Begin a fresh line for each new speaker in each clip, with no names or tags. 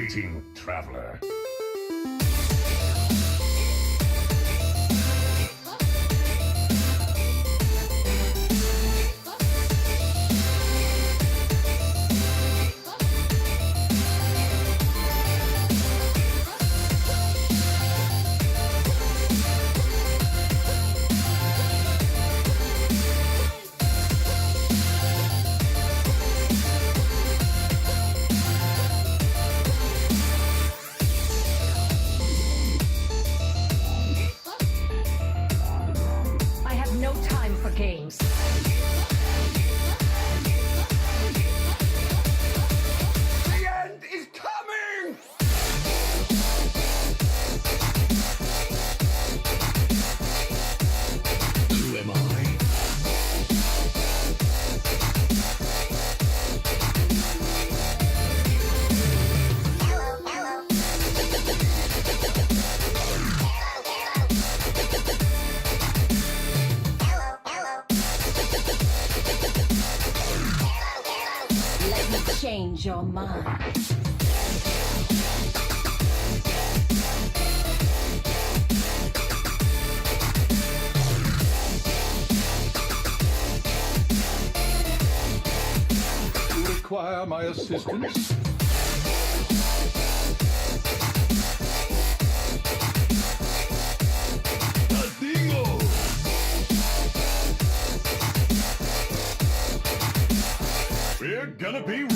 Greeting, traveler.
Games.
The end is coming! Who am I?
Change your mind.
You require my assistance? A dingo! We're gonna be rich!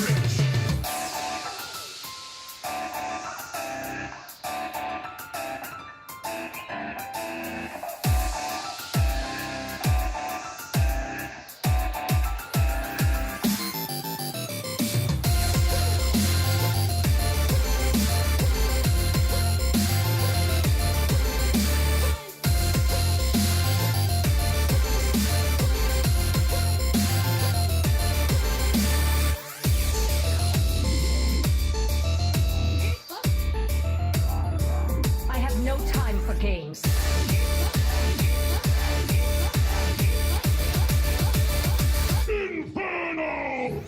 Games.
Inferno!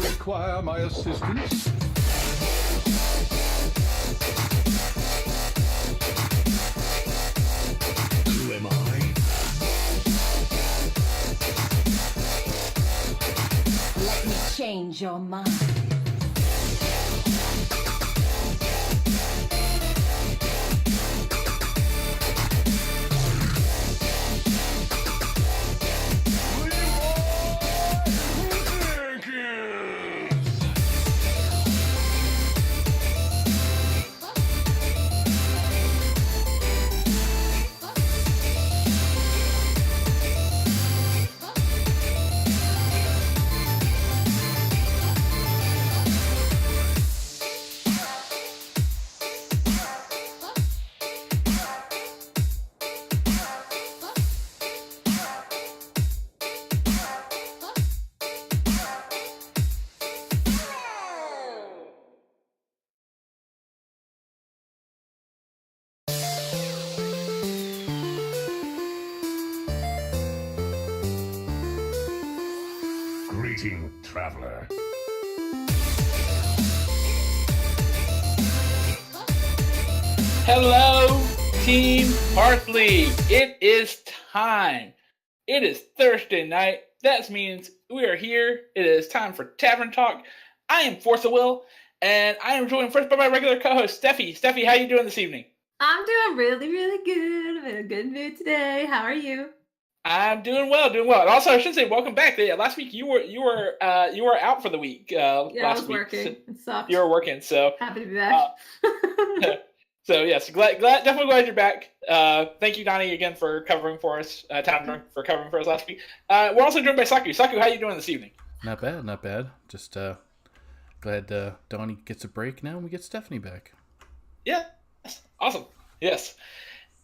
Require my assistance? Who am I?
Let me change your mind.
Greeting, traveler.
Hello, Team Hearth League. It is time. It is Thursday night. That means we are here. It is time for Tavern Talk. I am Force of Will, and I am joined first by my regular co-host, Steffi. Steffi, how are you doing this evening?
I'm doing really, really good. I'm in a good mood today. How are you?
I'm doing well, And also, I should say, welcome back. Last week you were out for the week.
Yeah,
last
I was
week.
working. It sucked.
You were working, so
Happy to be back.
So yes, definitely glad you're back. Thank you, Donnie, again for covering for us. Tavern for covering for us last week. We're also joined by Saku. Saku, how are you doing this evening?
Not bad. Just glad Donnie gets a break now and we get Stephanie back.
Yeah, awesome. Yes.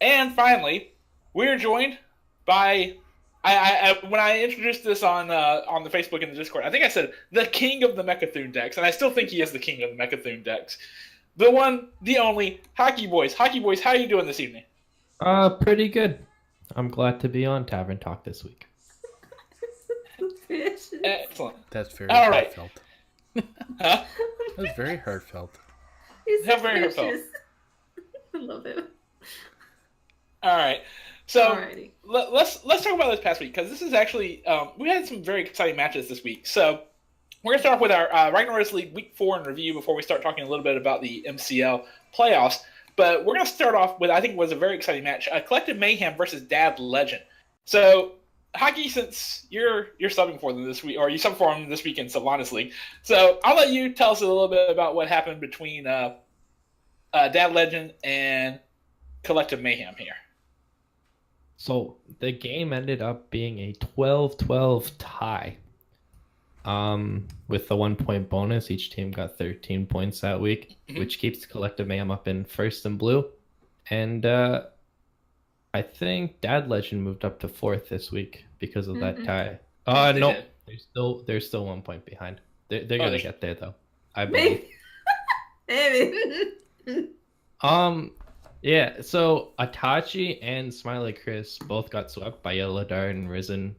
And finally, we are joined by when I introduced this on the Facebook and the Discord, I think I said the king of the Mechathune decks, and I still think he is the king of the Mechathune decks. The one, the only, Hockey Boys. Hockey Boys, how are you doing this evening?
Pretty good. I'm glad to be on Tavern Talk this week.
Excellent.
That's very
All right.
heartfelt.
Huh?
That was very heartfelt.
He's
How very heartfelt.
precious. I love it.
All right. So
Alrighty.
let's talk about this past week, because this is actually we had some very exciting matches this week. So we're gonna start off with our Ragnar's League Week 4 in review before we start talking a little bit about the MCL playoffs. But we're gonna start off with, I think, was a very exciting match: Collective Mayhem versus Dad Legend. So Hockey, since you're subbing for them this week, or you subbed for them this week in Sylvanas League, so I'll let you tell us a little bit about what happened between Dad Legend and Collective Mayhem here.
So the game ended up being a 12-12 tie. With the 1 point bonus, each team got 13 points that week, which keeps Collective Mayhem up in first and blue. And I think Dad Legend moved up to fourth this week because of that tie.
They
No,
did.
they're still 1 point behind. They're gonna get there though, I believe.
Maybe.
Yeah, so Atachi and Smiley Chris both got swept by Yellow Dart and Risen,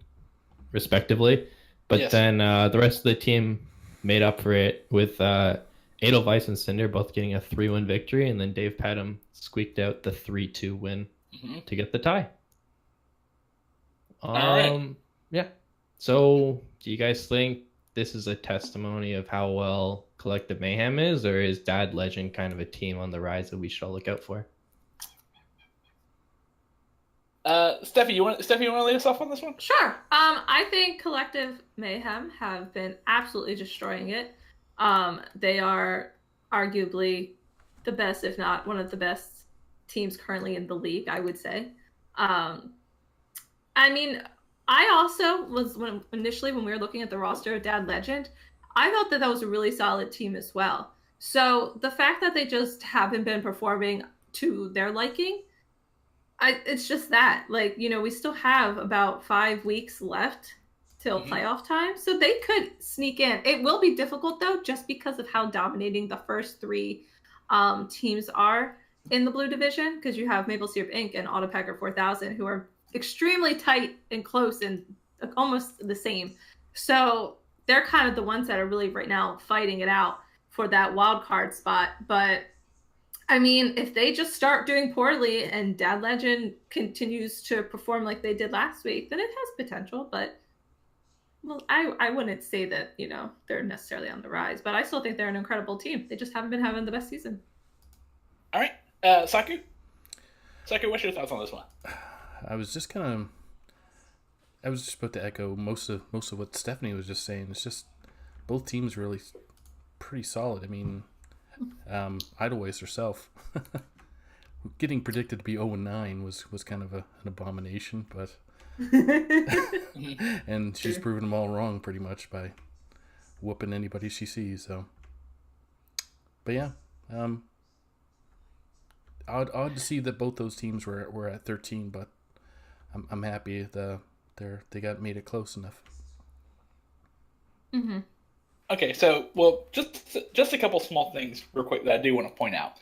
respectively. But
Yes.
then the rest of the team made up for it with Edelweiss and Cinder both getting a 3-win victory, and then Dave Padham squeaked out the 3-2 win to get the tie.
right.
Yeah. So, do you guys think this is a testimony of how well Collective Mayhem is, or is Dad Legend kind of a team on the rise that we should all look out for?
Steffi, you want to lead us off on this one?
Sure. I think Collective Mayhem have been absolutely destroying it. They are arguably the best, if not one of the best teams currently in the league, I would say. I mean, I also was initially when we were looking at the roster of Dad Legend, I thought that was a really solid team as well. So the fact that they just haven't been performing to their liking, it's just that, like, we still have about 5 weeks left till playoff time, so they could sneak in. It will be difficult though, just because of how dominating the first 3 teams are in the blue division, because you have Maple Syrup Inc. and Autopacker 4000, who are extremely tight and close and almost the same. So they're kind of the ones that are really right now fighting it out for that wild card spot. But I mean, if they just start doing poorly and Dad Legend continues to perform like they did last week, then it has potential. But, well, I wouldn't say that, they're necessarily on the rise. But I still think they're an incredible team. They just haven't been having the best season.
All right. Saku? Saku, what's your thoughts on this one?
I was just about to echo most of what Stephanie was just saying. It's just both teams really pretty solid. I mean, Edelweiss herself getting predicted to be 0-9 was kind of an abomination, but and she's proven them all wrong pretty much by whooping anybody she sees. So, but yeah, odd to see that both those teams were at 13, but I'm happy they got made it close enough.
Mm-hmm.
Okay, so, well, just a couple small things real quick that I do want to point out.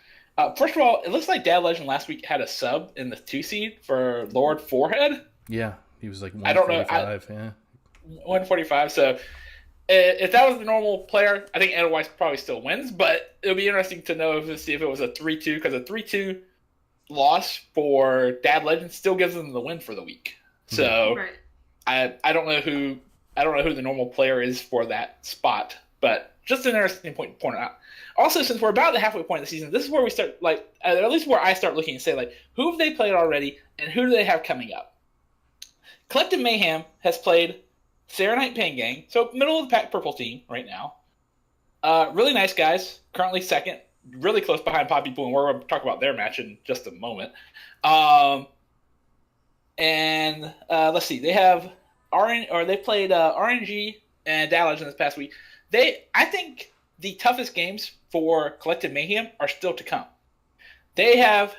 First of all, it looks like Dad Legend last week had a sub in the 2 seed for Lord Forehead.
Yeah, he was like 145.
I don't know.
Yeah.
145. So if that was the normal player, I think Edelweiss probably still wins. But it'll be interesting to know see if it was a 3-2, because a 3-2 loss for Dad Legend still gives them the win for the week. So
Right.
I don't know who the normal player is for that spot, but just an interesting point to point out. Also, since we're about the halfway point of the season, this is where we start, like, at least where I start looking and say, like, who have they played already, and who do they have coming up? Collective Mayhem has played Sarah Knight Pain Gang, so middle of the pack purple team right now. Really nice guys, currently second, really close behind Poppy Pool, and we're going to talk about their match in just a moment. And let's see, they have they played RNG and Dad Legend this past week. I think the toughest games for Collective Mayhem are still to come. They have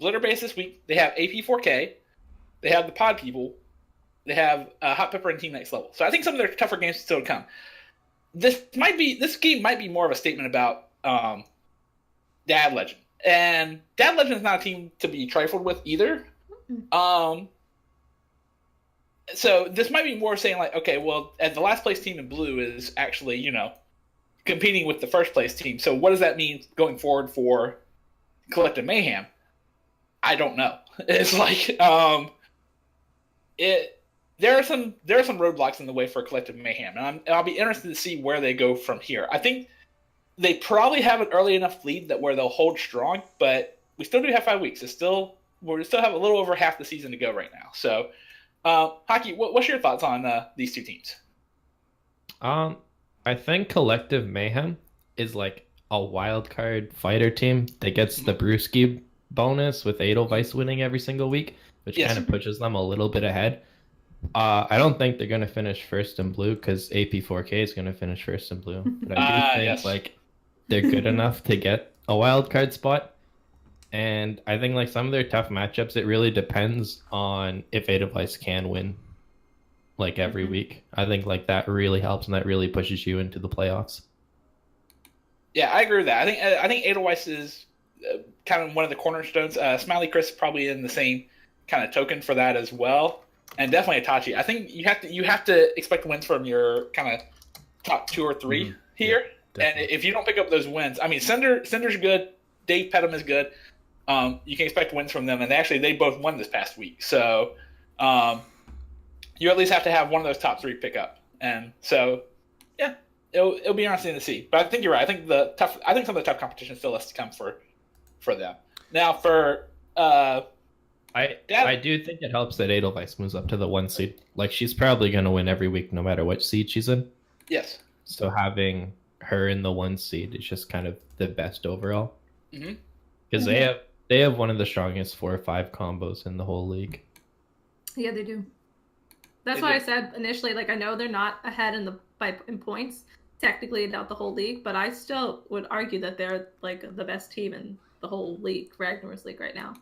Blitter base this week. They have AP4K. They have the Pod People. They have Hot Pepper and Team Next Level. So I think some of their tougher games still to come. This game might be more of a statement about Dad Legend. And Dad Legend is not a team to be trifled with either. So this might be more saying like, okay, well, the last place team in blue is actually, competing with the first place team. So what does that mean going forward for Collective Mayhem? I don't know. It's like there are some roadblocks in the way for Collective Mayhem, and I'll be interested to see where they go from here. I think they probably have an early enough lead that where they'll hold strong, but we still do have 5 weeks. We still have a little over half the season to go right now. So, Hockey, what's your thoughts on these two teams?
I think Collective Mayhem is like a wild card fighter team that gets the Brewski bonus with Edelweiss winning every single week, which kind of pushes them a little bit ahead. I don't think they're going to finish first in blue because AP4K is going to finish first in blue. But I do think like they're good enough to get a wild card spot. And I think like some of their tough matchups, it really depends on if Edelweiss can win like every week. I think like that really helps and that really pushes you into the playoffs.
Yeah, I agree with that. I think Edelweiss is kind of one of the cornerstones. Smiley Chris probably in the same kind of token for that as well. And definitely Itachi. I think you have to expect wins from your kind of top 2 or 3 here. Yeah, and if you don't pick up those wins, I mean, Cinder's good. Dave Pettum is good. You can expect wins from them, and they both won this past week. So you at least have to have one of those top 3 pick up. And so, yeah, it'll be interesting to see. But I think you're right. I think some of the tough competition still has to come for them. Now for
I do think it helps that Edelweiss moves up to the 1 seed. Like she's probably going to win every week, no matter what seed she's in.
Yes.
So having her in the 1 seed is just kind of the best overall. Because they have one of the strongest 4 or 5 combos in the whole league.
Yeah, they do. That's why I said initially, like I know they're not ahead in points technically not the whole league, but I still would argue that they're like the best team in the whole league, Ragnar's league right now.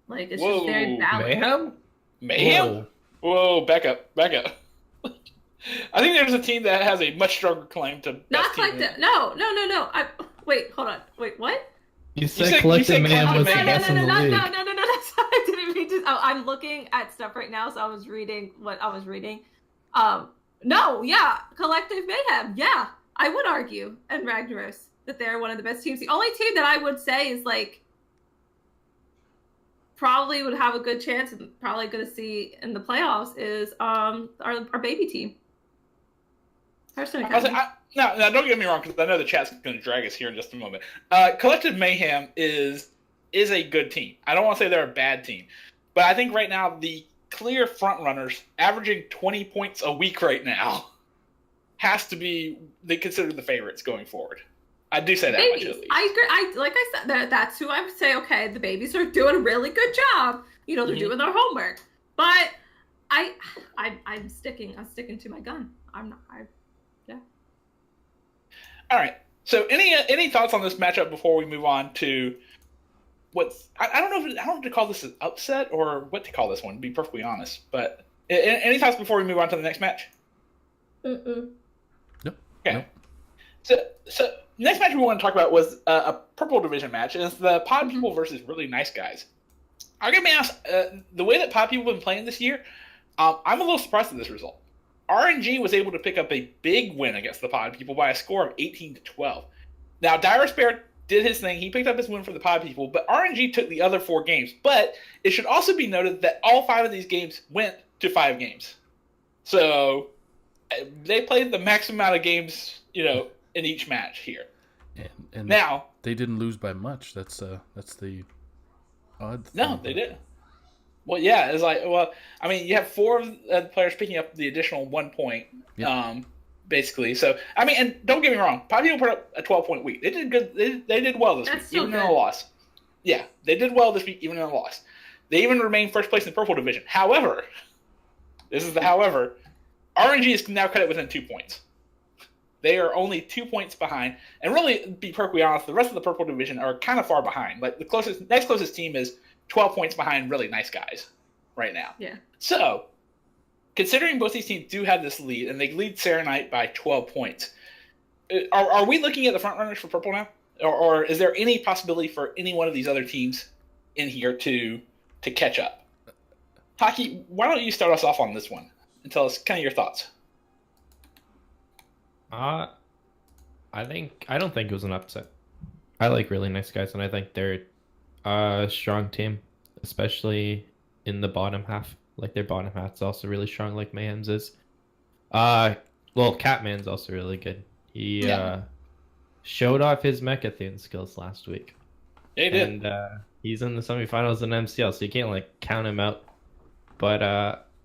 Like it's just very balanced.
Mayhem? Whoa, back up. I think there's a team that has a much stronger claim to
not like that. No. Wait, hold on. Wait, what?
You said Collective Mayhem was the best in the league.
No. I didn't mean to. Oh, I'm looking at stuff right now, so I was reading what I was reading. No, yeah, Collective Mayhem. Yeah, I would argue, and Ragnaros, that they're one of the best teams. The only team that I would say is like probably would have a good chance and probably going to see in the playoffs is our baby team.
Now, don't get me wrong, because I know the chat's going to drag us here in just a moment. Collective Mayhem is a good team. I don't want to say they're a bad team, but I think right now the clear front runners, averaging 20 points a week right now, has to be they consider the favorites going forward. I do say that much at least.
I agree. Like I said, that's who I would say. Okay, the babies are doing a really good job. They're doing their homework. But I'm sticking to my gun. Yeah.
All right. So any thoughts on this matchup before we move on to what's I don't know if to call this an upset or what to call this one, to be perfectly honest. But any thoughts before we move on to the next match?
Nope.
Okay. Nope. So next match we want to talk about was a purple division match, and it's the Pod People versus Really Nice Guys. I'm gonna be honest, the way that Pod People have been playing this year, I'm a little surprised at this result. RNG was able to pick up a big win against the Pod People by a score of 18-12. Now, Dire Bear did his thing. He picked up his win for the Pod People, but RNG took the other 4 games. But it should also be noted that all 5 of these games went to 5 games. So they played the maximum amount of games, in each match here.
And
now
they didn't lose by much. That's the odd thing.
No, they didn't. Well, yeah, it's like, you have 4 of the players picking up the additional 1 point, basically. So, and don't get me wrong, Pod People put up a 12-point week. They did good. They did well this week, even in a loss. Yeah, they did well this week, even in a loss. They even remained first place in the Purple Division. However, this is the however, RNG is now cut it within 2 points. They are only 2 points behind. And really, to be perfectly honest, the rest of the purple division are kind of far behind. Like the next closest team is 12 points behind really nice guys right now.
Yeah.
So, considering both these teams do have this lead, and they lead Serenite by 12 points, are we looking at the front runners for purple now? Or is there any possibility for any one of these other teams in here to catch up? Taki, why don't you start us off on this one and tell us kind of your thoughts?
I don't think it was an upset. I like really nice guys, and I think they're a strong team, especially in the bottom half. Like their bottom half's also really strong, like Mayhem's is. Well, Catman's also really good. He showed off his Mechathune skills last week.
Yeah, he did.
And he's in the semifinals in MCL, so you can't like count him out. But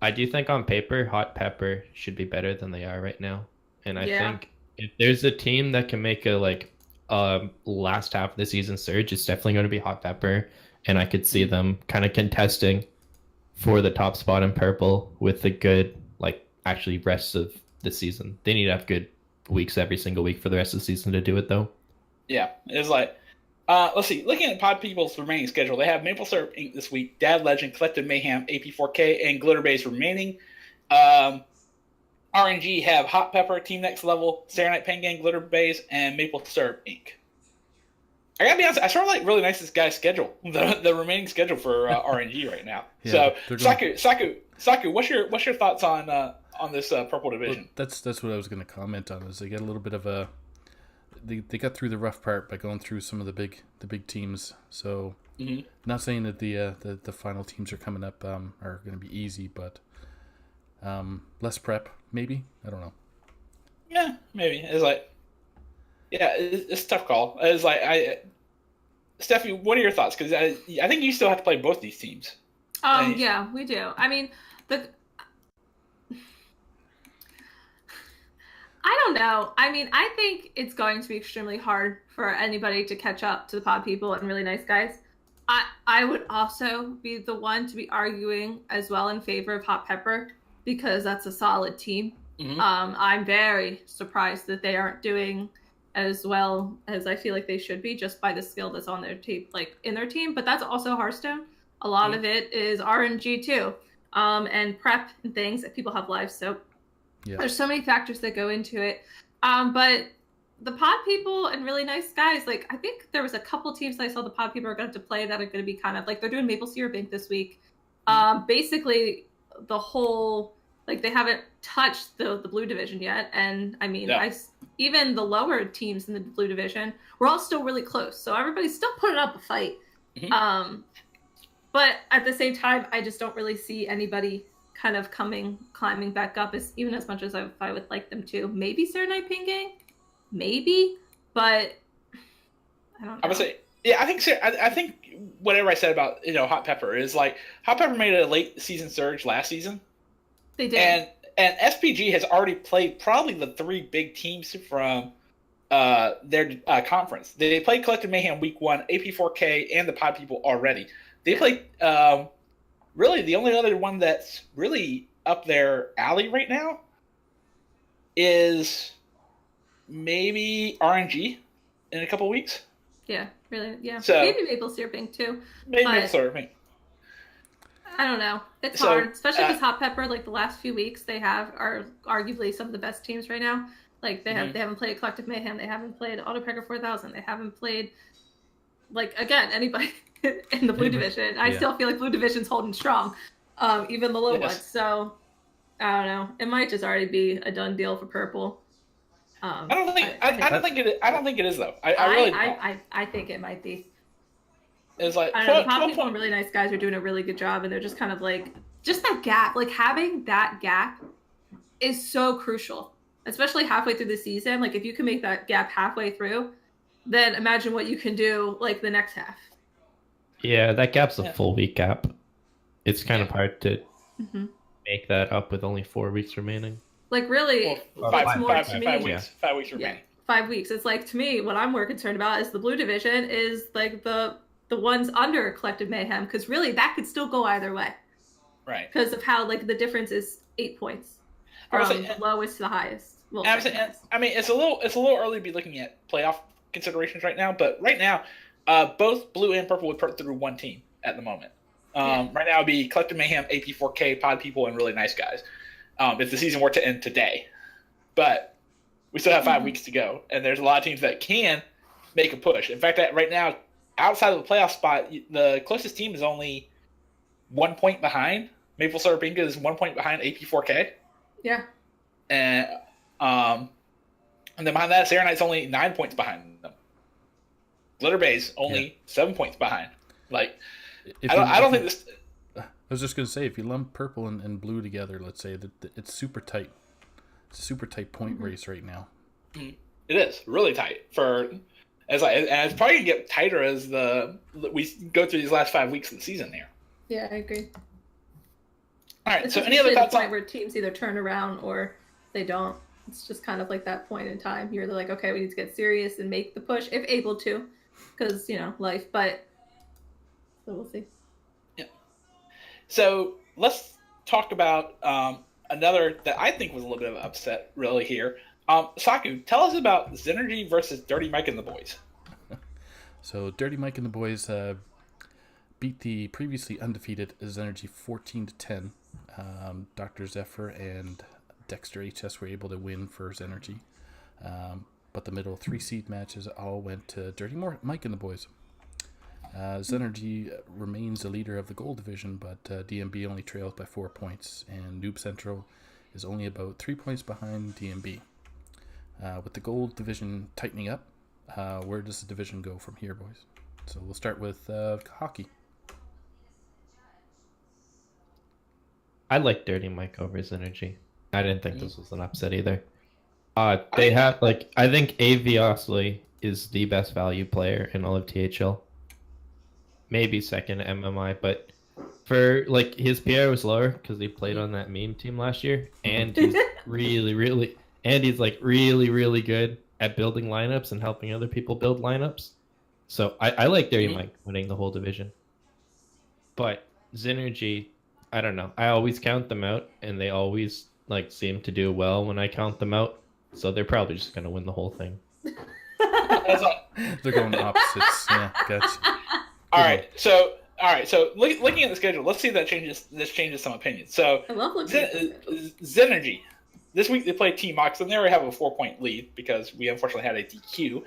I do think on paper, Hot Pepper should be better than they are right now. And I think if there's a team that can make a last half of the season surge, it's definitely going to be Hot Pepper. And I could see them kind of contesting for the top spot in purple with a good actually rest of the season. They need to have good weeks every single week for the rest of the season to do it though. Yeah,
it's like let's see. Looking at Pod People's remaining schedule, they have Maple Syrup Inc. this week, Dad Legend, Collective Mayhem, AP4K, and Glitter Base remaining. RNG have Hot Pepper, Team Next Level, Serenite Pen Gang, Glitter Base, and Maple Syrup Inc. I gotta be honest, I sort of like really nice this guy's schedule, the remaining schedule for RNG right now. Yeah, so Saku, what's your thoughts on this purple division?
Well, that's what I was going to comment on. Is they get a little bit of a they got through the rough part by going through some of the big teams. So not saying that the final teams are coming up are going to be easy, but less prep maybe. I don't know.
Yeah, maybe it's like it's a tough call. It's like Steffi, what are your thoughts? Because I think you still have to play both these teams.
Yeah, we do. I mean I don't know. I mean, I think it's going to be extremely hard for anybody to catch up to the Pod People and really nice guys. I would also be the one to be arguing as well in favor of Hot Pepper because that's a solid team. Mm-hmm. I'm very surprised that they aren't doing as well as I feel like they should be just by the skill that's on their team, in their team. But that's also Hearthstone. A lot of it is RNG too, and prep and things that people have lives. So there's so many factors that go into it. But the Pod People and really nice guys, I think there was a couple teams that I saw the Pod People are going to play that are going to be kind of they're doing Maple Syrup Inc. this week. Basically the whole they haven't touched the blue division yet, and I mean even the lower teams in the blue division, we're all still really close, so everybody's still putting up a fight. But at the same time, I just don't really see anybody kind of climbing back up even as much as I would like them to. Maybe Serenite Pen Gang, maybe, but I don't know.
I would say, I think whatever I said about Hot Pepper is Hot Pepper made a late season surge last season.
They did,
and SPG has already played probably the three big teams from their conference. They played Collective Mayhem week 1, AP4K, and the Pod People already. They played. Really, the only other one that's really up their alley right now is maybe RNG in a couple weeks.
Yeah, really, yeah.
So,
maybe Maple Syrup Inc. too.
Maybe Maple Syrup Inc.
I don't know. It's hard, especially because Hot Pepper, the last few weeks they are arguably some of the best teams right now. They haven't played Collective Mayhem, they haven't played Autopecker 4000, they haven't played again anybody in the blue division. I still feel like blue division's holding strong, even the low ones. So I don't know. It might just already be a done deal for purple.
I don't think it is though. I really don't.
I think it might be.
It's
I don't know. The Pod People and really nice guys are doing a really good job, and they're just kind of just that gap. Having that gap is so crucial, especially halfway through the season. If you can make that gap halfway through, then imagine what you can do the next half. Yeah,
that gap's a full week gap. It's kind of hard to make that up with only 4 weeks remaining.
Really,
five weeks remaining.
Yeah, 5 weeks. It's to me, what I'm more concerned about is the blue division is the ones under Collective Mayhem, because really that could still go either way.
Right.
Because of how the difference is 8 points from the lowest to the highest. Well,
And
second best.
I mean, it's a little early to be looking at playoff considerations right now. But right now, both blue and purple would put through one team at the moment. Right now, it'd be Collective Mayhem, AP4K, Pod People, and Really Nice Guys. If the season were to end today, but we still have 5 weeks to go, and there's a lot of teams that can make a push. In fact, right now, outside of the playoff spot, the closest team is only 1 point behind. Maple Syrup Inc. is 1 point behind AP4K.
Yeah.
And then behind that, Sarah Knight's only 9 points behind them. Glitter Bay's only 7 points behind. Like, I don't think this.
I was just gonna say, if you lump purple and blue together, let's say that it's super tight. It's a super tight point race right now.
It is really tight and it's probably gonna get tighter as we go through these last 5 weeks of the season here.
Yeah, I agree.
All right.
It's
So
just
any other
usually the
thoughts
point
on?
where teams either turn around or they don't. It's just kind of like that point in time. You're like, okay, we need to get serious and make the push if able to, because life. But so we'll see.
Yeah. So let's talk about another that I think was a little bit of an upset really here. Saku, tell us about Synergy versus Dirty Mike and the Boys.
So Dirty Mike and the Boys beat the previously undefeated Synergy 14-10. Dr. Zephyr and Dexter HS were able to win for Synergy. But the middle 3 seed matches all went to Dirty Mike and the Boys. Synergy remains the leader of the gold division, but DMB only trails by 4 points, and Noob Central is only about 3 points behind DMB. With the gold division tightening up, where does the division go from here, boys? So we'll start with hockey.
I like Dirty Mike over his energy. I didn't think this was an upset either. They have I think AV Osley is the best value player in all of THL. Maybe second to MMI, but for his PR was lower because he played on that meme team last year, and he's really good at building lineups and helping other people build lineups. So I like Dirty Mike winning the whole division. But Synergy, I don't know. I always count them out, and they always seem to do well when I count them out. So they're probably just gonna win the whole thing.
They're going opposites. Yeah, gotcha.
All right. So looking at the schedule, let's see if this changes some opinions. So
I love looking at
Synergy. This week they play Team Mox, and they already have a 4-point lead because we unfortunately had a DQ.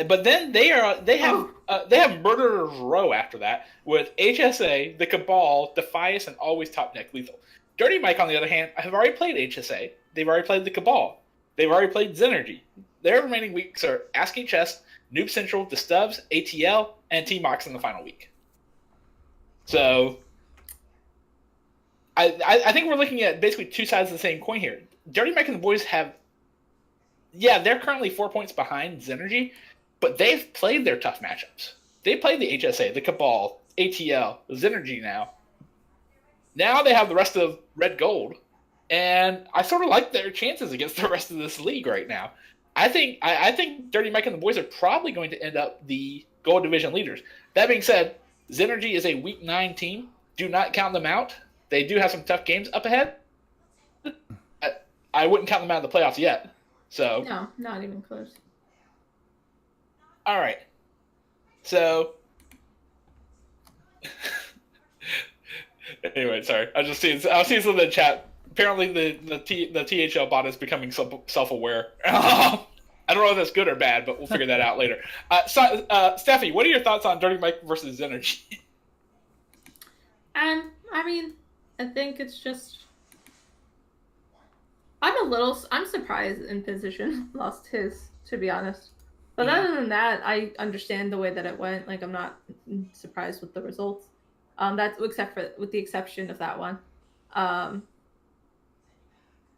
But then they have Murderers Row after that with HSA, the Cabal, Defias, and Always Top Deck Lethal. Dirty Mike, on the other hand, have already played HSA. They've already played the Cabal. They've already played Synergy. Their remaining weeks are Asking Chess, Noob Central, The Stubbs, ATL, and Team Mox in the final week. So I think we're looking at basically two sides of the same coin here. Dirty Mike and the Boys they're currently 4 points behind Synergy, but they've played their tough matchups. They played the HSA, the Cabal, ATL, Synergy now. Now they have the rest of Red Gold, and I sort of like their chances against the rest of this league right now. I think Dirty Mike and the Boys are probably going to end up the Gold Division leaders. That being said, Synergy is a Week 9 team. Do not count them out. They do have some tough games up ahead. I wouldn't count them out of the playoffs yet. So
No, not even close.
all right. So anyway, sorry. I was seeing some in the chat. Apparently, the THL bot is becoming self-aware. I don't know if that's good or bad, but we'll figure that out later. Steffi, what are your thoughts on Dirty Mike versus Synergy?
I think it's just I'm surprised in position lost his, to be honest. But other than that, I understand the way that it went. I'm not surprised with the results. That's with the exception of that one.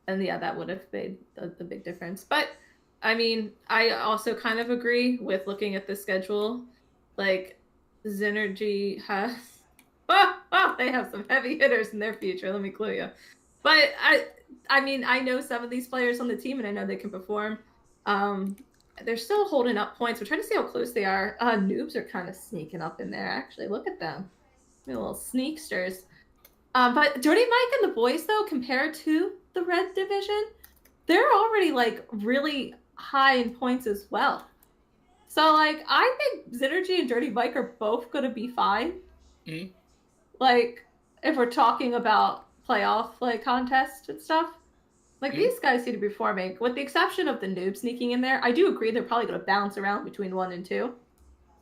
And yeah, that would have made the big difference. But I also kind of agree with looking at the schedule. Synergy has they have some heavy hitters in their future, let me clue you. But I know some of these players on the team, and I know they can perform. They're still holding up points. We're trying to see how close they are. Noobs are kind of sneaking up in there, actually. Look at them. They're little sneaksters. But Dirty Mike and the Boys, though, compared to the Red Division, they're already like really high in points as well. So like I think Synergy and Dirty Mike are both gonna be fine.
Mhm.
Like if we're talking about playoff like contest and stuff. Like
Mhm.
these guys seem to be performing, with the exception of the noob sneaking in there. I do agree they're probably gonna bounce around between 1 and 2.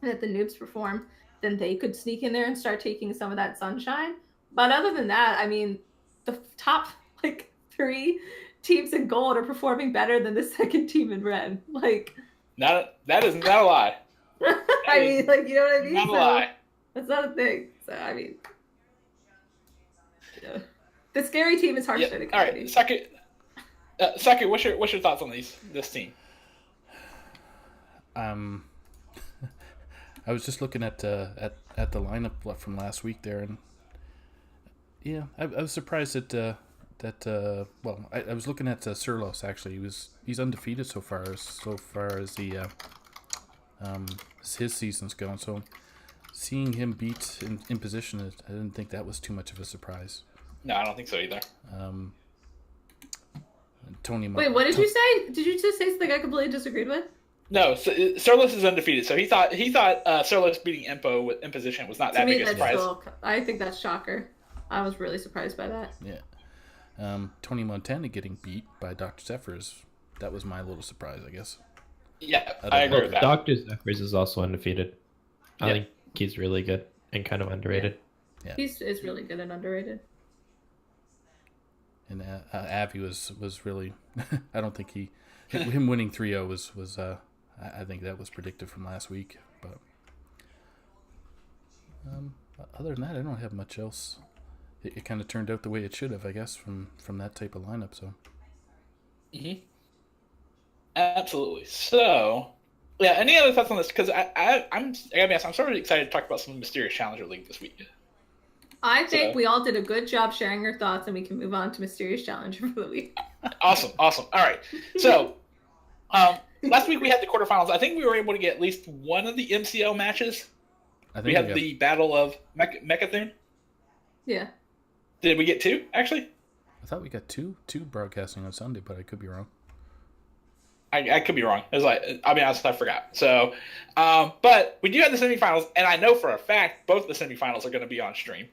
And if the noobs perform, then they could sneak in there and start taking some of that sunshine. But other than that, I mean, the top like 3 teams in gold are performing better than the second team in red. Like,
That is not a lie.
I mean, like, you know what I mean?
Not a
So,
lie.
that's not a thing. So, I mean, yeah. The scary team is
Yeah.
Hearthstone
All
Academy.
right, Saki, what's your thoughts on this team?
I was just looking at the lineup from last week there, and yeah, I was surprised that I was looking at Surlos actually. He's undefeated so far as the his season's going. So seeing him beat in position, I didn't think that was too much of a surprise.
No, I don't think so either.
Tony.
Wait, what did you say? Did you just say something I completely disagreed with?
No, Surlos is undefeated, so he thought Surlos beating Impo with imposition was not that big a surprise.
I think that's shocker. I was really surprised by that.
Yeah. Tony Montana getting beat by Dr. Zephyrs. That was my little surprise, I guess.
Yeah, I agree with that.
Dr. Zephyrs is also undefeated. I
Yeah.
think he's really good and kind of underrated.
Yeah.
He's really good and underrated.
And Avi was really. I don't think him winning 3-0 was. I think that was predictive from last week. But other than that, I don't have much else. It kind of turned out the way it should have, I guess, from that type of lineup. So.
Mm-hmm. Absolutely. So, yeah. Any other thoughts on this? Because I gotta be honest, I'm sort of excited to talk about some Mysterious Challenger League this week.
I think we all did a good job sharing our thoughts, and we can move on to Mysterious Challenger for the week.
Awesome. All right. So, last week we had the quarterfinals. I think we were able to get at least one of the MCL matches.
I think
We had the Battle of Mechathune.
Yeah.
Did we get 2, actually?
I thought we got two broadcasting on Sunday, but I could be wrong.
I could be wrong. It was like, I'll be honest, I forgot. So, but we do have the semifinals, and I know for a fact both the semifinals are going to be on stream.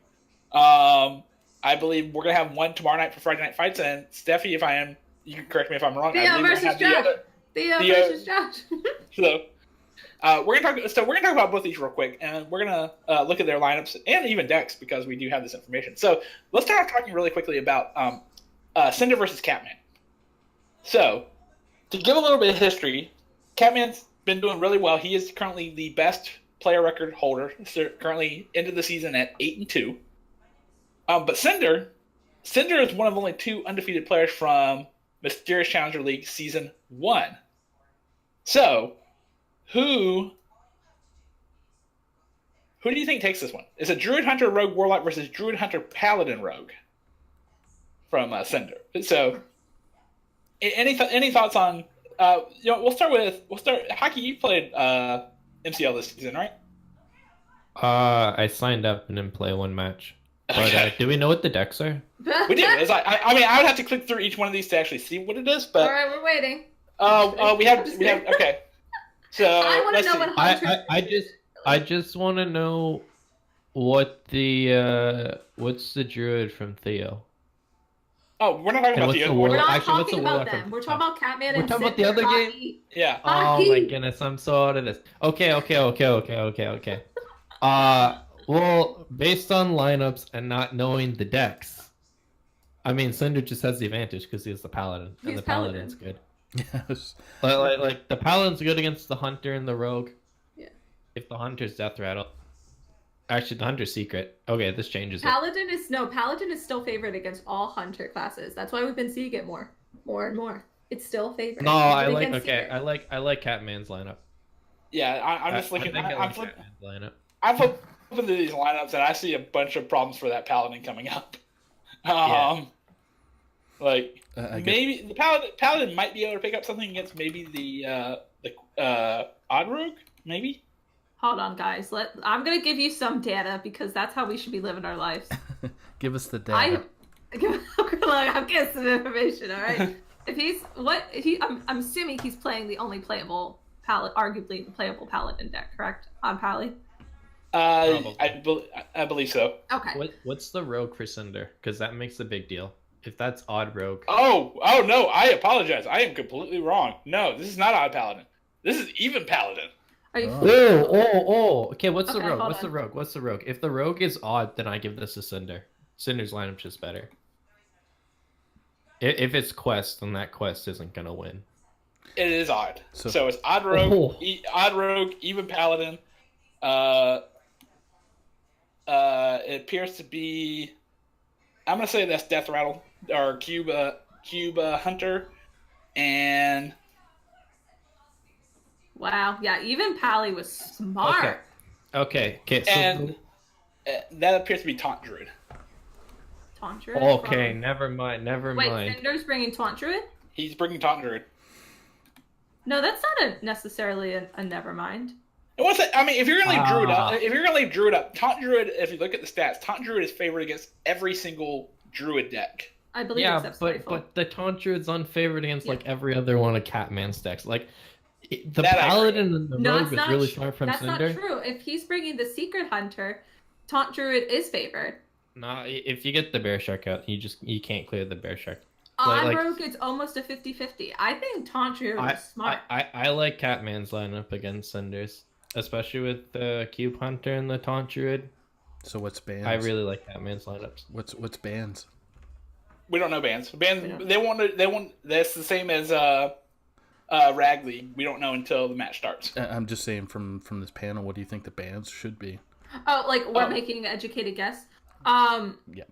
I believe we're going to have one tomorrow night for Friday Night Fights, and Steffi, if I am, you can correct me if I'm wrong.
Theo versus Josh. Theo versus Josh.
So, we're gonna talk about both these real quick, and we're gonna look at their lineups and even decks because we do have this information. So let's start talking really quickly about Cinder versus Catman. So to give a little bit of history, Catman's been doing really well. He is currently the best player record holder. Currently into the season at 8-2. But Cinder is one of only 2 undefeated players from Mysterious Challenger League Season 1. So, who do you think takes this one? Is it Druid Hunter Rogue Warlock versus Druid Hunter Paladin Rogue from Cinder? So, any thoughts on? We'll start. Hockey, you played MCL this season, right?
I signed up and didn't play one match. But do we know what the decks are?
We do. It's like, I mean, I would have to click through each one of these to actually see what it is. But
All right, we're waiting.
we have. Okay. So
I want to
let's
know
see.
what Hunter.
I just want to know what what's the druid from Theo?
Oh, we're not talking about
what's
the
the
other
We're
one.
not
Actually, what's
talking
the
about
warlock
them.
from-
We're talking about Catman
We're
and
talking about the
Cinder.
other game?
Hockey.
Yeah.
Oh my
Hockey.
goodness, I'm so out of this. Okay. Well, based on lineups and not knowing the decks, I mean, Cinder just has the advantage because he's the paladin, and
He's
the paladin's good.
Yes.
Like the paladin's good against the hunter and the rogue.
Yeah.
If the hunter's death rattle, actually the hunter's secret. Okay, this changes it.
Paladin is still favored against all hunter classes. That's why we've been seeing it more and more. It's still favored.
No, I
Even
like.
against
Okay,
Secret.
I like Catman's lineup.
Yeah, I'm just looking.
I think I
I'm
like
flipping
Catman's lineup.
to these lineups, and I see a bunch of problems for that paladin coming up.
Yeah.
Like
I guess-
maybe the paladin might be able to pick up something against maybe the odd rogue, maybe.
Hold on, guys. I'm gonna give you some data because that's how we should be living our lives.
Give us the data.
I'm getting some information. All right. If he's I'm assuming he's playing the only playable arguably the playable paladin deck, correct? On Pally.
I believe so.
Okay.
What's the rogue for Cinder? Because that makes a big deal. If that's odd rogue.
Oh no! I apologize. I am completely wrong. No, this is not odd paladin. This is even paladin.
Are you?
Okay, what's the
Okay,
rogue?
hold
What's the
on.
rogue? What's the rogue? If the rogue is odd, then I give this to Cinder. Cinder's lineup's just better. If it's quest, then that quest isn't gonna win.
It is odd.
So-
So it's odd rogue,
Oh.
odd rogue, even paladin. It appears to be. I'm gonna say that's Death Rattle or Cube Hunter, and
Wow. Yeah. Even Pally was smart.
Okay. So
and that appears to be Taunt Druid.
Taunt Druid.
okay, never mind.
Wait, Cinder's bringing Taunt Druid?
He's bringing Taunt Druid.
No, that's not necessarily a nevermind.
And what's that? I mean, if you're gonna leave Druid
Ah.
up, Taunt Druid. If you look at the stats, Taunt Druid is favored against every single Druid deck.
I believe
Yeah,
except
but
Spiteful.
the Taunt Druid's unfavored against like every other one of Catman's decks. Like the
That I agree.
Paladin and the
No,
Rogue
it's
is
not.
really far from
That's
Cinder.
not true. If he's bringing the Secret Hunter, Taunt Druid is favored.
Nah, if you get the Bear Shark out, you can't clear the Bear Shark.
On
Like-
Rogue, it's almost a 50-50. I think Taunt Druid is smart.
I like Catman's lineup against Cinder's, especially with the Cube Hunter and the Taunt Druid.
So what's bands?
I really like Catman's lineups.
What's bands?
We don't know bands. Bands.
Yeah.
They want. That's the same as Rag League. We don't know until the match starts.
I'm just saying from this panel, what do you think the bands should be?
Oh, like we're
Oh.
making an educated guess.
Yeah.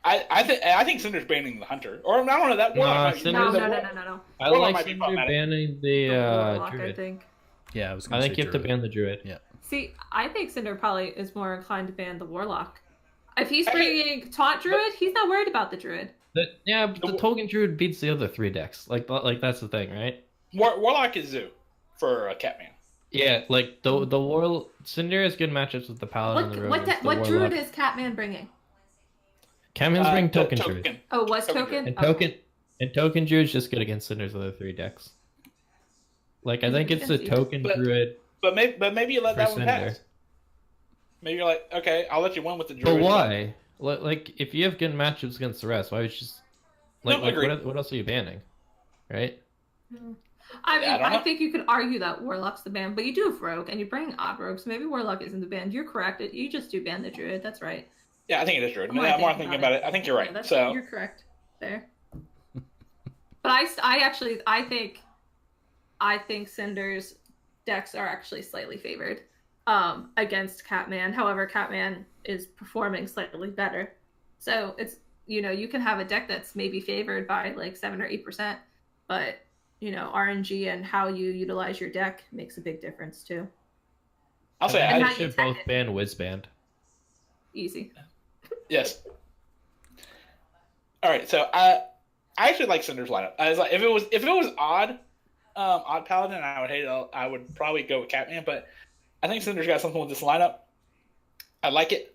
I think Cinder's banning the Hunter, or I don't know that Warlock.
Nah,
might be-
Cinder's-
No.
I
Warlock
like
might be
Cinder
problematic.
banning the
Warlock, I
Druid.
think.
Yeah, I was
I
gonna
think
say
you have to
Druid.
ban the Druid.
Yeah.
See, I think Cinder probably is more inclined to ban the Warlock. If he's
I mean-
bringing Taunt Druid, he's not worried about the Druid.
But the Token Druid beats the other three decks. Like that's the thing, right?
Warlock is Zoo for Catman.
Yeah, like the Cinder has good matchups with the Paladin and the Rogue. against the
What Druid
Warlock.
is Catman bringing?
Catman's bring Token Druid.
Oh, was
Token
Token?
And
Okay.
Token Druid's just good against Cinder's other three decks. Like I think it's the
Against you.
Token
But-
Druid.
But maybe you let
For
that one
Cinder.
pass. Maybe you're like, okay, I'll let you win with the Druid.
But why? Like if you have good matchups against the rest, why would you just
No, agreed.
what else are you banning? Right?
I mean,
Yeah, I don't
I
know.
think you could argue that Warlock's the ban, but you do have Rogue, and you bring Odd Rogue, so maybe Warlock isn't the ban. You're correct. You just do ban the Druid. That's right.
Yeah, I think it is Druid.
I'm
I'm more thinking about it. I think you're right.
Yeah,
So
you're correct there. But I think Cinder's decks are actually slightly favored against Catman. However, Catman is performing slightly better. So it's, you can have a deck that's maybe favored by like 7 or 8%, but RNG and how you utilize your deck makes a big difference too.
I'll say
And
I
how
I,
think
you
should both
tech it.
ban Whizband.
Easy.
yes. All right, so I actually like Cinder's lineup. I was like, if it was odd Paladin, I would hate it. I would probably go with Catman, but I think Cinder's got something with this lineup. I like it.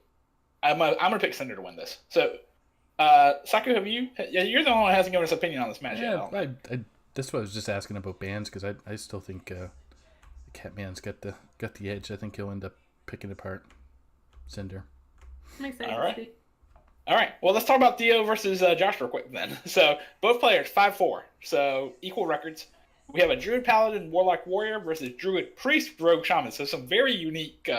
I'm gonna pick Cinder to win this. So, Saku, you're the only one who hasn't given us opinion on this match yet.
Yeah, I that's what I was just asking about bands because I still think Catman's got the edge. I think he'll end up picking apart Cinder.
I'm excited
All
to
right.
see.
All right. Well, let's talk about Theo versus Josh real quick then. So both players 5-4, so equal records. We have a Druid Paladin Warlock Warrior versus Druid Priest Rogue Shaman. So some very unique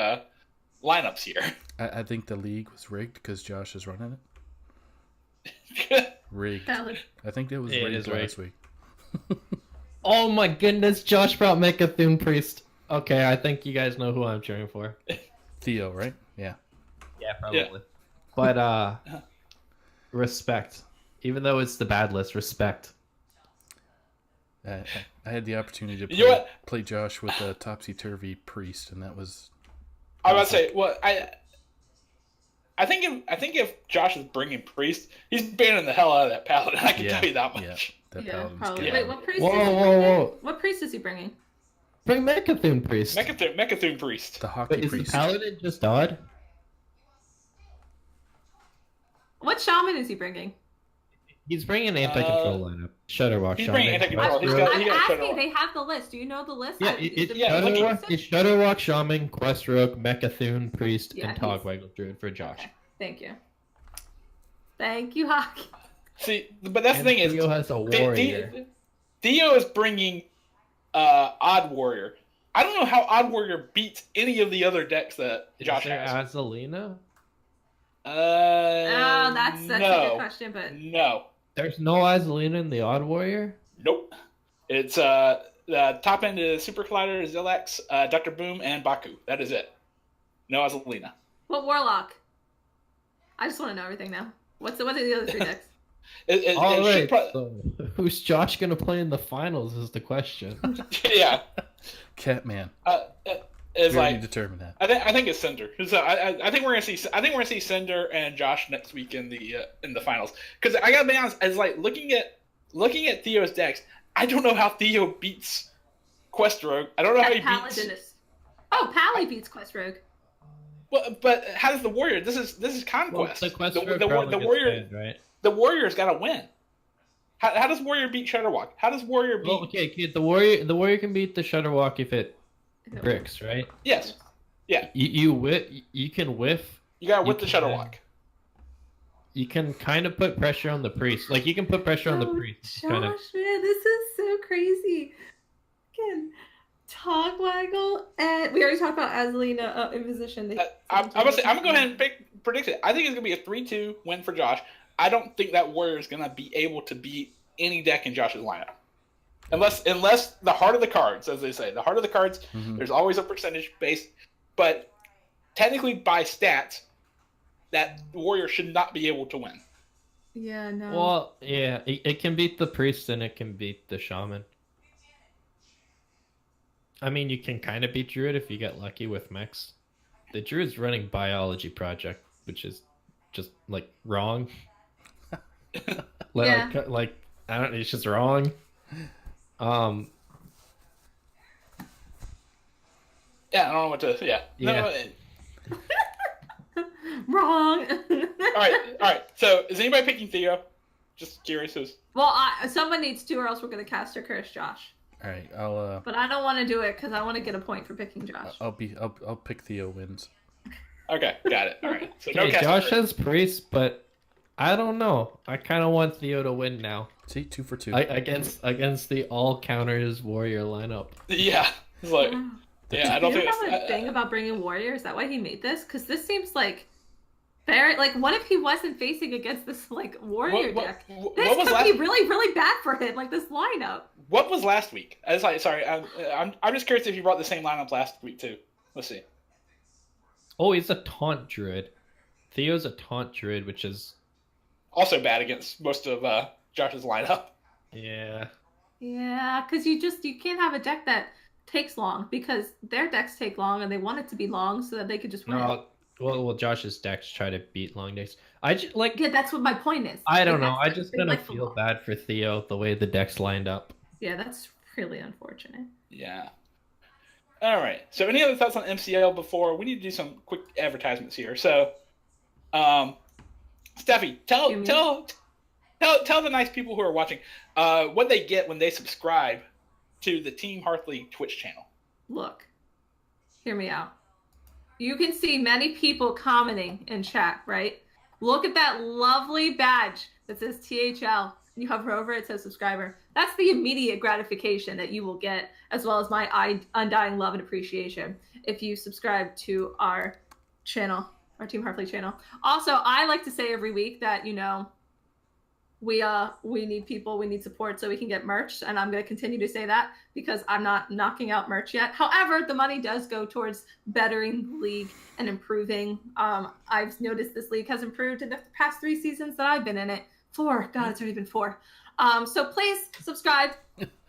lineups here.
I think the league was rigged because Josh is running it. Rigged.
Valid.
I think it was
It
rigged
is
last
rigged.
week.
Oh my goodness, Josh brought Mechathune Priest. Okay, I think you guys know who I'm cheering for.
Theo, right? Yeah.
Yeah, probably. But respect. Even though it's the bad list, respect.
I had the opportunity to
You know what?
play Josh with a topsy-turvy priest, and that was...
I was about to say, well, I think if Josh is bringing Priest, he's banning the hell out of that Paladin. I can tell you that much.
Yeah, that
Yeah,
paladin's
probably.
good.
Wait, what priest
Whoa,
is he
whoa,
bringing?
whoa.
What priest is he bringing?
Bring Mechathune Priest.
Mechathune Priest.
The hockey
Wait, is
priest.
the Paladin just odd?
What shaman is he bringing?
He's bringing anti-control lineup. Shutterwalk.
He's
Shaman,
bringing anti-control. He's got-
I'm
he got
asking.
Shutterwalk.
They have the list. Do you know the list?
Yeah,
Is the-
yeah, look at-
It's Shutterwalk, Shaman, Quest Rogue, Mechathune, Priest,
Yeah,
and
he's-
Togwaggle Druid for Josh.
Okay. Thank you. Thank you, Hockey.
See, but that's
And
the thing is,
Theo has a warrior.
Theo is bringing Odd Warrior. I don't know how Odd Warrior beats any of the other decks that Josh
Is there
has.
Azalina?
That's a
no.
good question, but
No.
There's no Azalina in the Odd Warrior?
Nope. It's the top end is Super Collider, Zillax, Dr. Boom, and Baku. That is it. No Azalina.
what Warlock? I just want to know everything now. What are the other 3 decks?
All
it
right.
should pro-
So, who's Josh gonna play in the finals? Is the question.
yeah.
Catman.
It's
We already
like
determined that.
I think it's Cinder. So I think we're gonna see Cinder and Josh next week in the finals. Because I gotta be honest, as like looking at Theo's decks, I don't know how Theo beats Quest Rogue. I don't know how he beats.
Paladinus. Oh, Pally beats Quest Rogue.
Well, but how does the Warrior? This is
Well,
Conquest.
the Quest
the
Rogue probably gets
Warrior.
banned, right?
The Warrior's got to win. How does Warrior beat Shutterwalk? How does Warrior beat?
Well, okay, the warrior can beat the Shutterwalk if it bricks, right?
Yes. Yeah.
You can whiff.
You got to whip the
can-
Shutterwalk.
You can kind of put pressure on the priest. Like you can put pressure on the priest.
Josh,
Kind of.
man, this is so crazy. Again, Togwaggle, and we already talked about Azalina in position.
I'm gonna go ahead and predict it. I think it's gonna be a 3-2 win for Josh. I don't think that Warrior is gonna be able to beat any deck in Josh's lineup, unless the heart of the cards, as they say, the heart of the cards.
Mhm.
There's always a percentage based, but technically by stats, that Warrior should not be able to win.
Yeah, no.
Well, yeah, it can beat the priest and it can beat the shaman. I mean, you can kind of beat Druid if you get lucky with mechs. The Druid's running Biology Project, which is just like wrong.
Yeah.
Like I don't. It's just wrong.
Yeah, I don't know what to. Yeah. No,
Wrong.
all right. So, is anybody picking Theo? Just curious.
Well, someone needs to, or else we're gonna cast or curse Josh.
All right, I'll
But I don't want to do it because I want to get a point for picking Josh.
I'll pick Theo wins.
Okay, got it. All right. So no
Okay,
cast.
Josh has priest, but I don't know. I kind of want Theo to win now.
See, 2 for 2.
Against the all counters warrior lineup.
Yeah. It's like. Yeah, I don't
Do
think
you have a thing about bringing warrior? Is that why he made this? Because this seems like very like. What if he wasn't facing against this like warrior deck? This
what was
could
last?
be really, really bad for him. Like this lineup.
What was last week? I was like, sorry, I'm just curious if you brought the same lineup last week too. Let's see.
Oh, he's a taunt druid. Theo's a taunt druid, which is
Also bad against most of Josh's lineup.
yeah.
Yeah, because you can't have a deck that takes long because their decks take long and they want it to be long so that they could just win.
No, well, Josh's decks try to beat long days. I just like.
Yeah, that's what my point is.
I don't
Like,
know. I
that's
just
the
kind of
like
feel
football.
bad for Theo the way the decks lined up.
Yeah, that's really unfortunate.
Yeah. All right. So, any other thoughts on MCL before we need to do some quick advertisements here? So, Steffi, tell the nice people who are watching what they get when they subscribe to the Team Hearthly Twitch channel.
Look, hear me out. You can see many people commenting in chat, right? Look at that lovely badge that says THL. You hover over it, says subscriber. That's the immediate gratification that you will get, as well as my undying love and appreciation if you subscribe to our channel, our Team Hearthly channel. Also, I like to say every week that, you know, we need people, we need support so we can get merch, and I'm going to continue to say that because I'm not knocking out merch yet. However, the money does go towards bettering the league and improving. I've noticed this league has improved in the past 3 seasons that I've been in it. 4, God, it's already been 4. So please subscribe,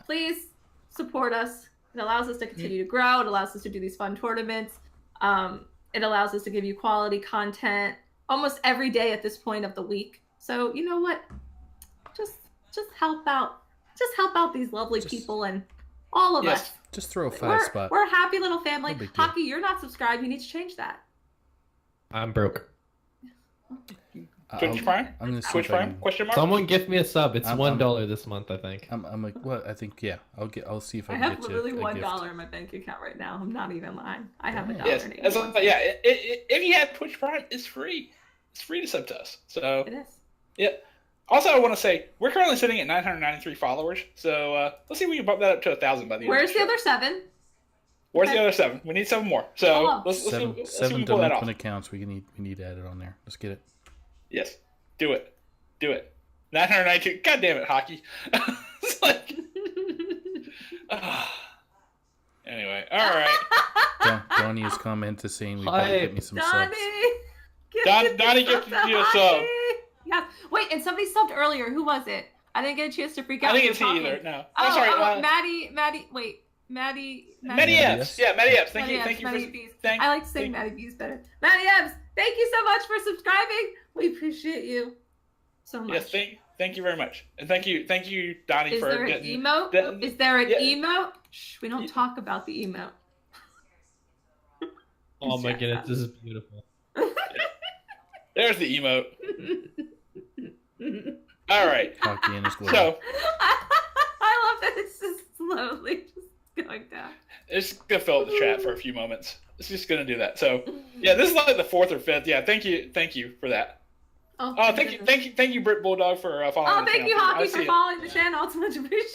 please support us. It allows us to continue to grow. It allows us to do these fun tournaments. It allows us to give you quality content almost every day at this point of the week. So you know what? Just help out. Just help out these lovely people and all of us.
Just throw a 5 spot.
We're a happy little family.
No big deal.
Hockey, you're not subscribed. You need to change that.
I'm broke.
Twitch Prime?
I'm gonna see
Twitch
if I
Prime?
can,
Question mark?
Someone give me a sub. It's
I'm-
$1 this month, I think.
I'm like, what? I think yeah. I'll see if I
I
can
have
get you
literally
a
$1
gift.
in my bank account right now. I'm not even lying. I have $1.
Yes.
and
As
81
well, yeah. If you have Twitch Prime, it's free. It's free to sub to us. So
It is.
yeah. Also, I want to say we're currently sitting at 993 followers. So let's see if we can bump that up to 1,000 by the end.
Where's
of
the
show.
other 7?
Where's
Okay.
the other 7? We need 7 more. So
Oh.
let's see
Seven
if we can pull that off.
delinquent accounts we need added on there. Let's get it.
Yes. Do it. 992. God damn it, hockey. It's like. Anyway, all right.
Donnie has commented saying we
Hi.
better get me some
Donnie!
Donnie gets you a sub.
Yeah. Wait, and somebody subbed earlier. Who was it? I didn't get a chance to freak out.
I think
when
it's
you
he
were
either.
talking.
No.
Oh,
I'm sorry.
Maddie.
Maddie Epps. Yeah, Maddie Epps. Thank you.
Maddie
Thank you
Epps,
for.
Maddie B's.
Thank,
I like to say
thank-
Maddie B's better. Maddie Epps, thank you so much for subscribing. We appreciate you so much.
Yes, thank you very much, and thank you, Donnie,
Is
for
there an
getting.
emote?
that-
Is there an
yeah.
emote? Shh, we don't
Yeah.
talk about the emote.
Oh my goodness, this is beautiful.
There's the emote. All right.
Hockey in his glory.
So
I love that it's just slowly just going down.
it's gonna fill up the chat for a few moments. It's just gonna do that. So yeah, this is like the 4th or 5th. Yeah, thank you for that.
Oh,
Thank you, Britt Bulldog, for following.
Oh,
the
thank
channel,
you,
too. I
Hockey,
see
for
it.
following the channel. It's much appreciated.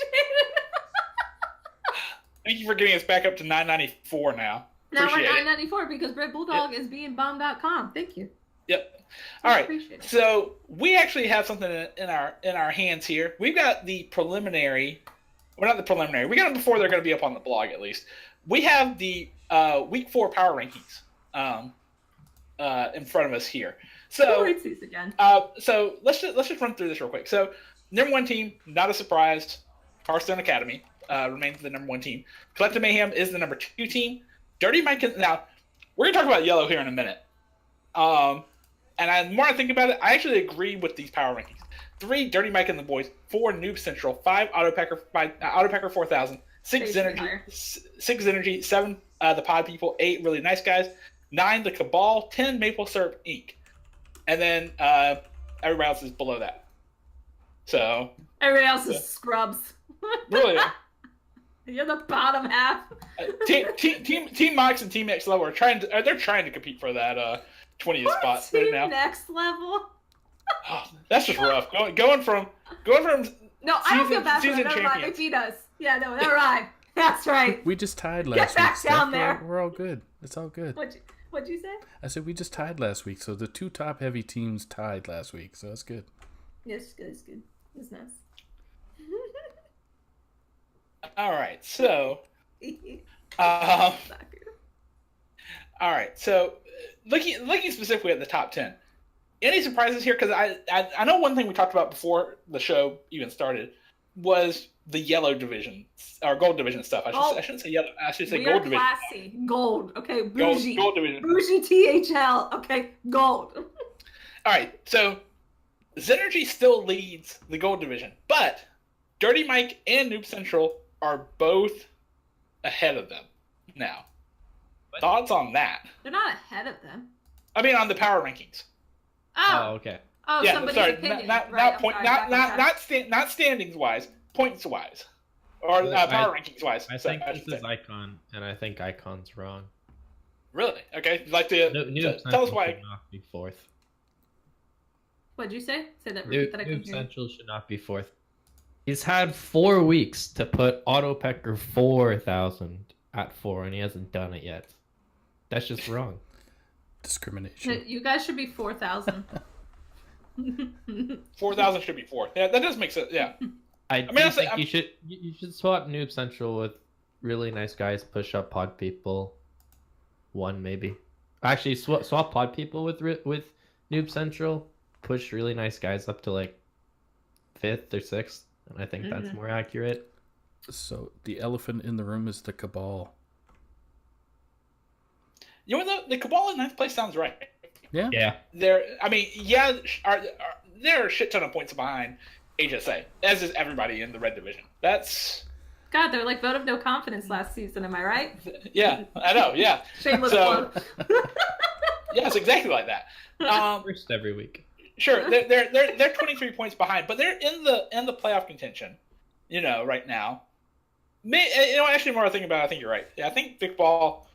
Thank you for getting us back up to 994 now.
Now we're
Appreciate it.
994 because Brit Bulldog is being bomb.com. Thank you.
Yep. All right.
Appreciate it.
So we actually have something in our hands here. We've got the preliminary. Well, not the preliminary. We got them before they're going to be up on the blog at least. We have the week 4 power rankings in front of us here. So
Read these again.
so let's just run through this real quick. So number 1 team, not a surprise, Hearthstone Academy remains the number 1 team. Collective Mayhem is the number 2 team. Dirty Mike. Now we're gonna talk about yellow here in a minute. And the more I think about it, I actually agree with these power rankings. 3, Dirty Mike and the Boys. 4, Noob Central. 5, Autopacker 4000. 6,
Basically
Synergy.
higher.
6, Synergy. 7, the Pod People. 8, Really Nice Guys. 9, the Cabal. 10, Maple Syrup Inc. And then everybody else is below that. So
Everybody else is scrubs.
really,
You're the bottom half.
Team Mox and Team X Level are trying to compete for that 20th spot right
Team
now.
next level.
Oh, that's just rough. Going from
No, I don't
Season-
feel bad for
season
them. Never mind. They
champions.
beat us. Yeah, no, never mind. That's right.
We just tied last
Get
week.
back
Steph.
down there.
We're all good. It's all good.
What'd you say?
I said we just tied last week, so the 2 top heavy teams tied last week, so that's good.
Yes, good. It's good. It's nice.
all right. So all right. So looking specifically at the top 10. Any surprises here? Because I know one thing we talked about before the show even started was the yellow division or gold division stuff. I shouldn't say yellow. I should say
We
gold
are
division.
classy. Gold. Okay, bougie.
Gold division.
Bougie THL. Okay, gold.
All right, so Synergy still leads the gold division, but Dirty Mike and Noob Central are both ahead of them now. Thoughts on that?
They're not ahead of them.
I mean, on the power rankings.
Oh.
okay.
Oh,
Yeah,
somebody's
sorry,
opinion.
not
Right, I'm
point,
sorry.
not
Back on track.
not standings wise, points wise, or power rankings wise.
I
so
think
I
this
should
is
say.
Icon, and I think Icon's wrong.
Really okay. You'd like to
Noob
tell us
Central
why?
should not be 4th.
What'd you say? Say that. Repeat that. I couldn't
Noob
hear you.
Central should not be 4th. He's had 4 weeks to put Autopecker 4000 at 4, and he hasn't done it yet. That's just wrong.
Discrimination.
You guys should be 4,000.
4,000 should be 4. Yeah, that does make sense. Yeah.
I
mean,
do
honestly,
think you should swap Noob Central with Really Nice Guys, push up Pod People 1 maybe. Actually, swap Pod People with Noob Central, push Really Nice Guys up to like 5th or 6th, and I think that's more accurate.
So the elephant in the room is the Cabal.
You know what? The Cabal in 9th place sounds right.
Yeah.
Yeah.
There are a shit ton of points behind HSA, as is everybody in the red division. That's
God, they're like vote of no confidence last season. Am I right?
yeah, I know, yeah.
Shameless
So-
plug.
Yeah, it's exactly like that.
First every week.
Sure, they're 23 points behind, but they're in the playoff contention. Right now. Actually, more I think about it, I think you're right. Yeah, I think Big Ball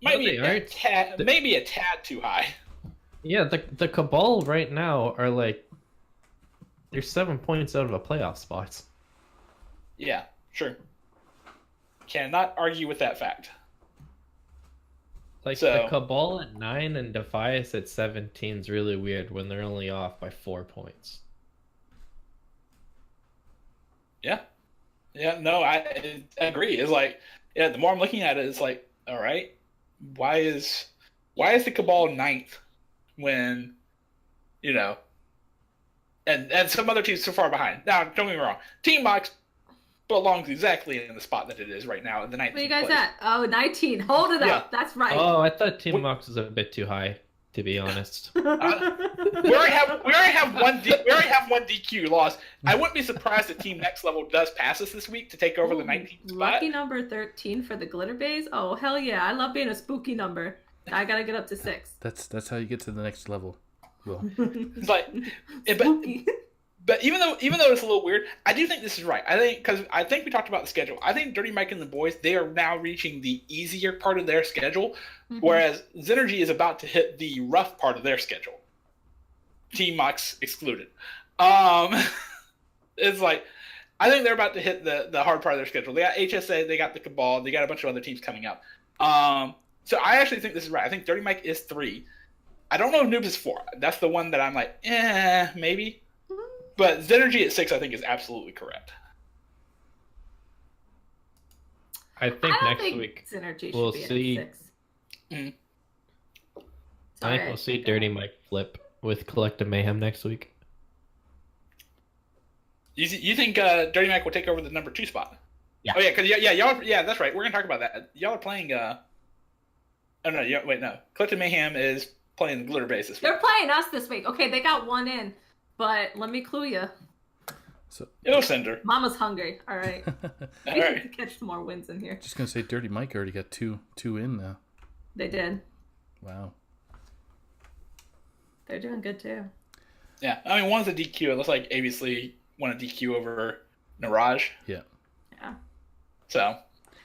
might be maybe a tad too high.
Yeah, the Cabal right now are like they're 7 points out of a playoff spot.
Yeah, sure. Cannot argue with that fact.
Like the Cabal at 9 and Defias at 17 is really weird when they're only off by 4 points.
Yeah. Yeah, no, I agree. It's like, yeah, the more I'm looking at it, it's like, all right, why is the Cabal ninth when, and some other teams so far behind. Now, don't get me wrong, Team Mox belongs exactly in the spot that it is right now in the 19th
Where you guys
place.
at? Oh, 19. Hold it up. That's right.
Oh, I thought Team Mox was a bit too high, to be honest.
We already have one DQ loss. I wouldn't be surprised if Team Next Level does pass us this week to take over the 19th spot.
Lucky number 13 for the glitter bays. Oh hell yeah! I love being a spooky number. I gotta get up to 6.
That's how you get to the next level. Well,
It's like,
Spooky.
but even though it's a little weird, I do think this is right. I think we talked about the schedule. I think Dirty Mike and the boys, they are now reaching the easier part of their schedule, whereas Xenergy is about to hit the rough part of their schedule. Team Mox excluded. It's like, I think they're about to hit the hard part of their schedule. They got HSA, they got the Cabal, they got a bunch of other teams coming up. So I actually think this is right. I think Dirty Mike is 3. I don't know if Noob is 4. That's the one that I'm like, maybe. But Xenergy at 6, I think, is absolutely correct.
I think next week
Synergy
we'll
should be
see.
at 6.
Mhm.
I think we'll see Dirty Mike flip with Collective Mayhem next week.
You think Dirty Mike will take over the number 2 spot?
Yeah.
Oh yeah, because y'all. Yeah, that's right. We're gonna talk about that. Y'all are playing. Oh no, wait, no. Collective Mayhem is playing the Glitter Base this week.
They're playing us this week. Okay, they got 1 in, but let me clue you.
so
It'll send her.
Mama's hungry. All right,
All
we
right.
need to catch some more wins in here.
just gonna say, Dirty Mike already got two in now.
They did.
Wow.
They're doing good too.
Yeah, I mean, one's a DQ. It looks like obviously won a DQ over Naraj.
Yeah.
Yeah.
So.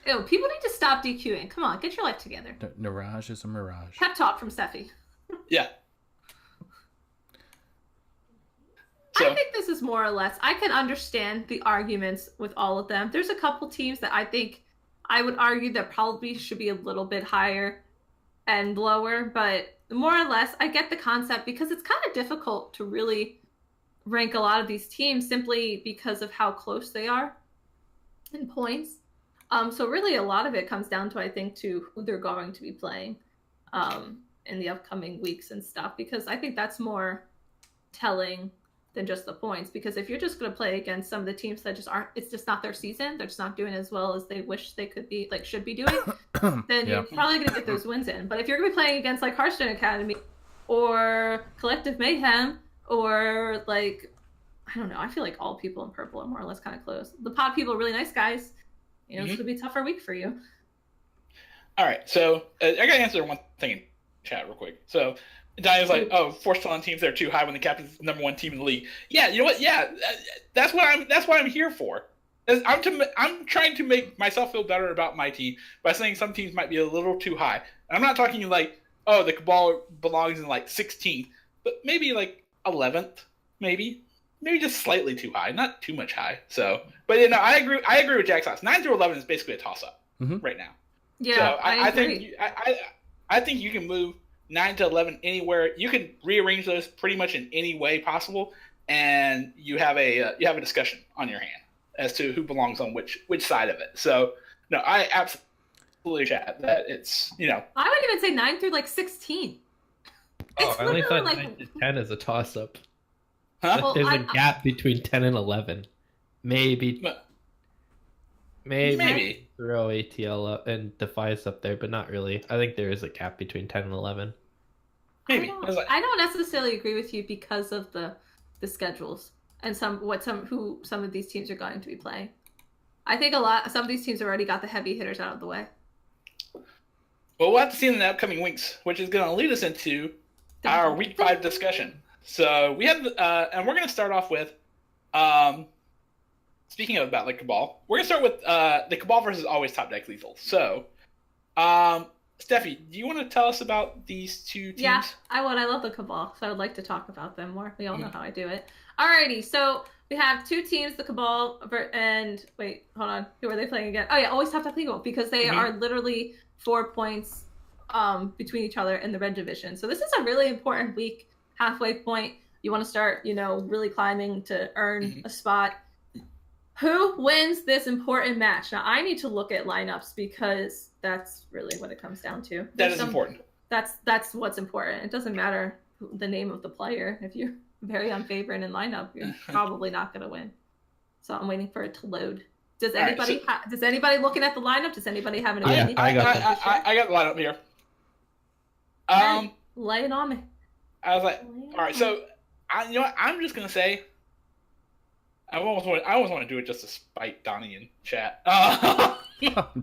Ew, people need to stop DQing. Come on, get your life together.
Mirage is a mirage.
Pep talk from Steffi.
Yeah. So,
I think this is more or less. I can understand the arguments with all of them. There's a couple teams that I think I would argue that probably should be a little bit higher and lower, but more or less, I get the concept because it's kind of difficult to really rank a lot of these teams simply because of how close they are in points. So really, a lot of it comes down to, I think, to who they're going to be playing in the upcoming weeks and stuff, because I think that's more telling than just the points. Because if you're just going to play against some of the teams that just aren't, it's just not their season, they're just not doing as well as they wish they could be, like should be doing, then you're probably going to get those wins in. But if you're going to be playing against like Hearthstone Academy or Collective Mayhem or like, I don't know, I feel like all people in purple are more or less kind of close. The pod people are really nice guys. You know, It's going to be a tougher week for you.
all right. So I got to answer one thing in chat real quick. So Diana's like, "Oh, forced on teams that are too high when the captain's the number 1 team in the league." Yeah, you know what? Yeah, that's what I'm here for. I'm trying to make myself feel better about my team by saying some teams might be a little too high. I'm not talking like, oh, the Cabal belongs in like 16th, but maybe like 11th, maybe just slightly too high, not too much high. So, but I agree with Jack's thoughts. 9 through 11 is basically a toss up right now.
Yeah,
so
I agree.
I think you can move 9 to 11 anywhere. You can rearrange those pretty much in any way possible, and you have a discussion on your hand as to who belongs on which side of it. So, no, I absolutely chat that it's
I would even say 9 through like 16.
Oh, I only thought
like
9 to 10 is a toss up.
huh?
Well,
There's a gap between 10 and 11. Maybe throw ATL up and Defias up there, but not really. I think there is a gap between 10 and 11.
Maybe.
I don't necessarily agree with you because of the schedules and some of these teams are going to be playing. I think some of these teams have already got the heavy hitters out of the way.
Well, we'll have to see in the upcoming weeks, which is going to lead us into our week 5 discussion. So we have, and we're going to start off with, speaking of about the Cabal, we're going to start with the Cabal versus Always Top Deck Lethal. So, Steffi, do you want to tell us about these two teams?
Yeah, I would. I love the Cabal, so I would like to talk about them more. We all know how I do it. Alrighty, so we have two teams, the Cabal and wait, hold on. Who are they playing again? Oh yeah, Always Top Deck Lethal, because they are literally 4 points between each other in the red division. So this is a really important week, halfway point. You want to start, really climbing to earn a spot. Who wins this important match? Now, I need to look at lineups because that's really what it comes down to.
That is important.
That's what's important. It doesn't matter the name of the player. If you're very unfavored in lineup, you're probably not going to win. So I'm waiting for it to load. Does anybody does anybody looking at the lineup? Does anybody have an opinion?
I got
I got the lineup here.
Lay it on me.
I was like, all right, so you know what? I'm just gonna say, I almost want to do it just to spite Donnie in chat.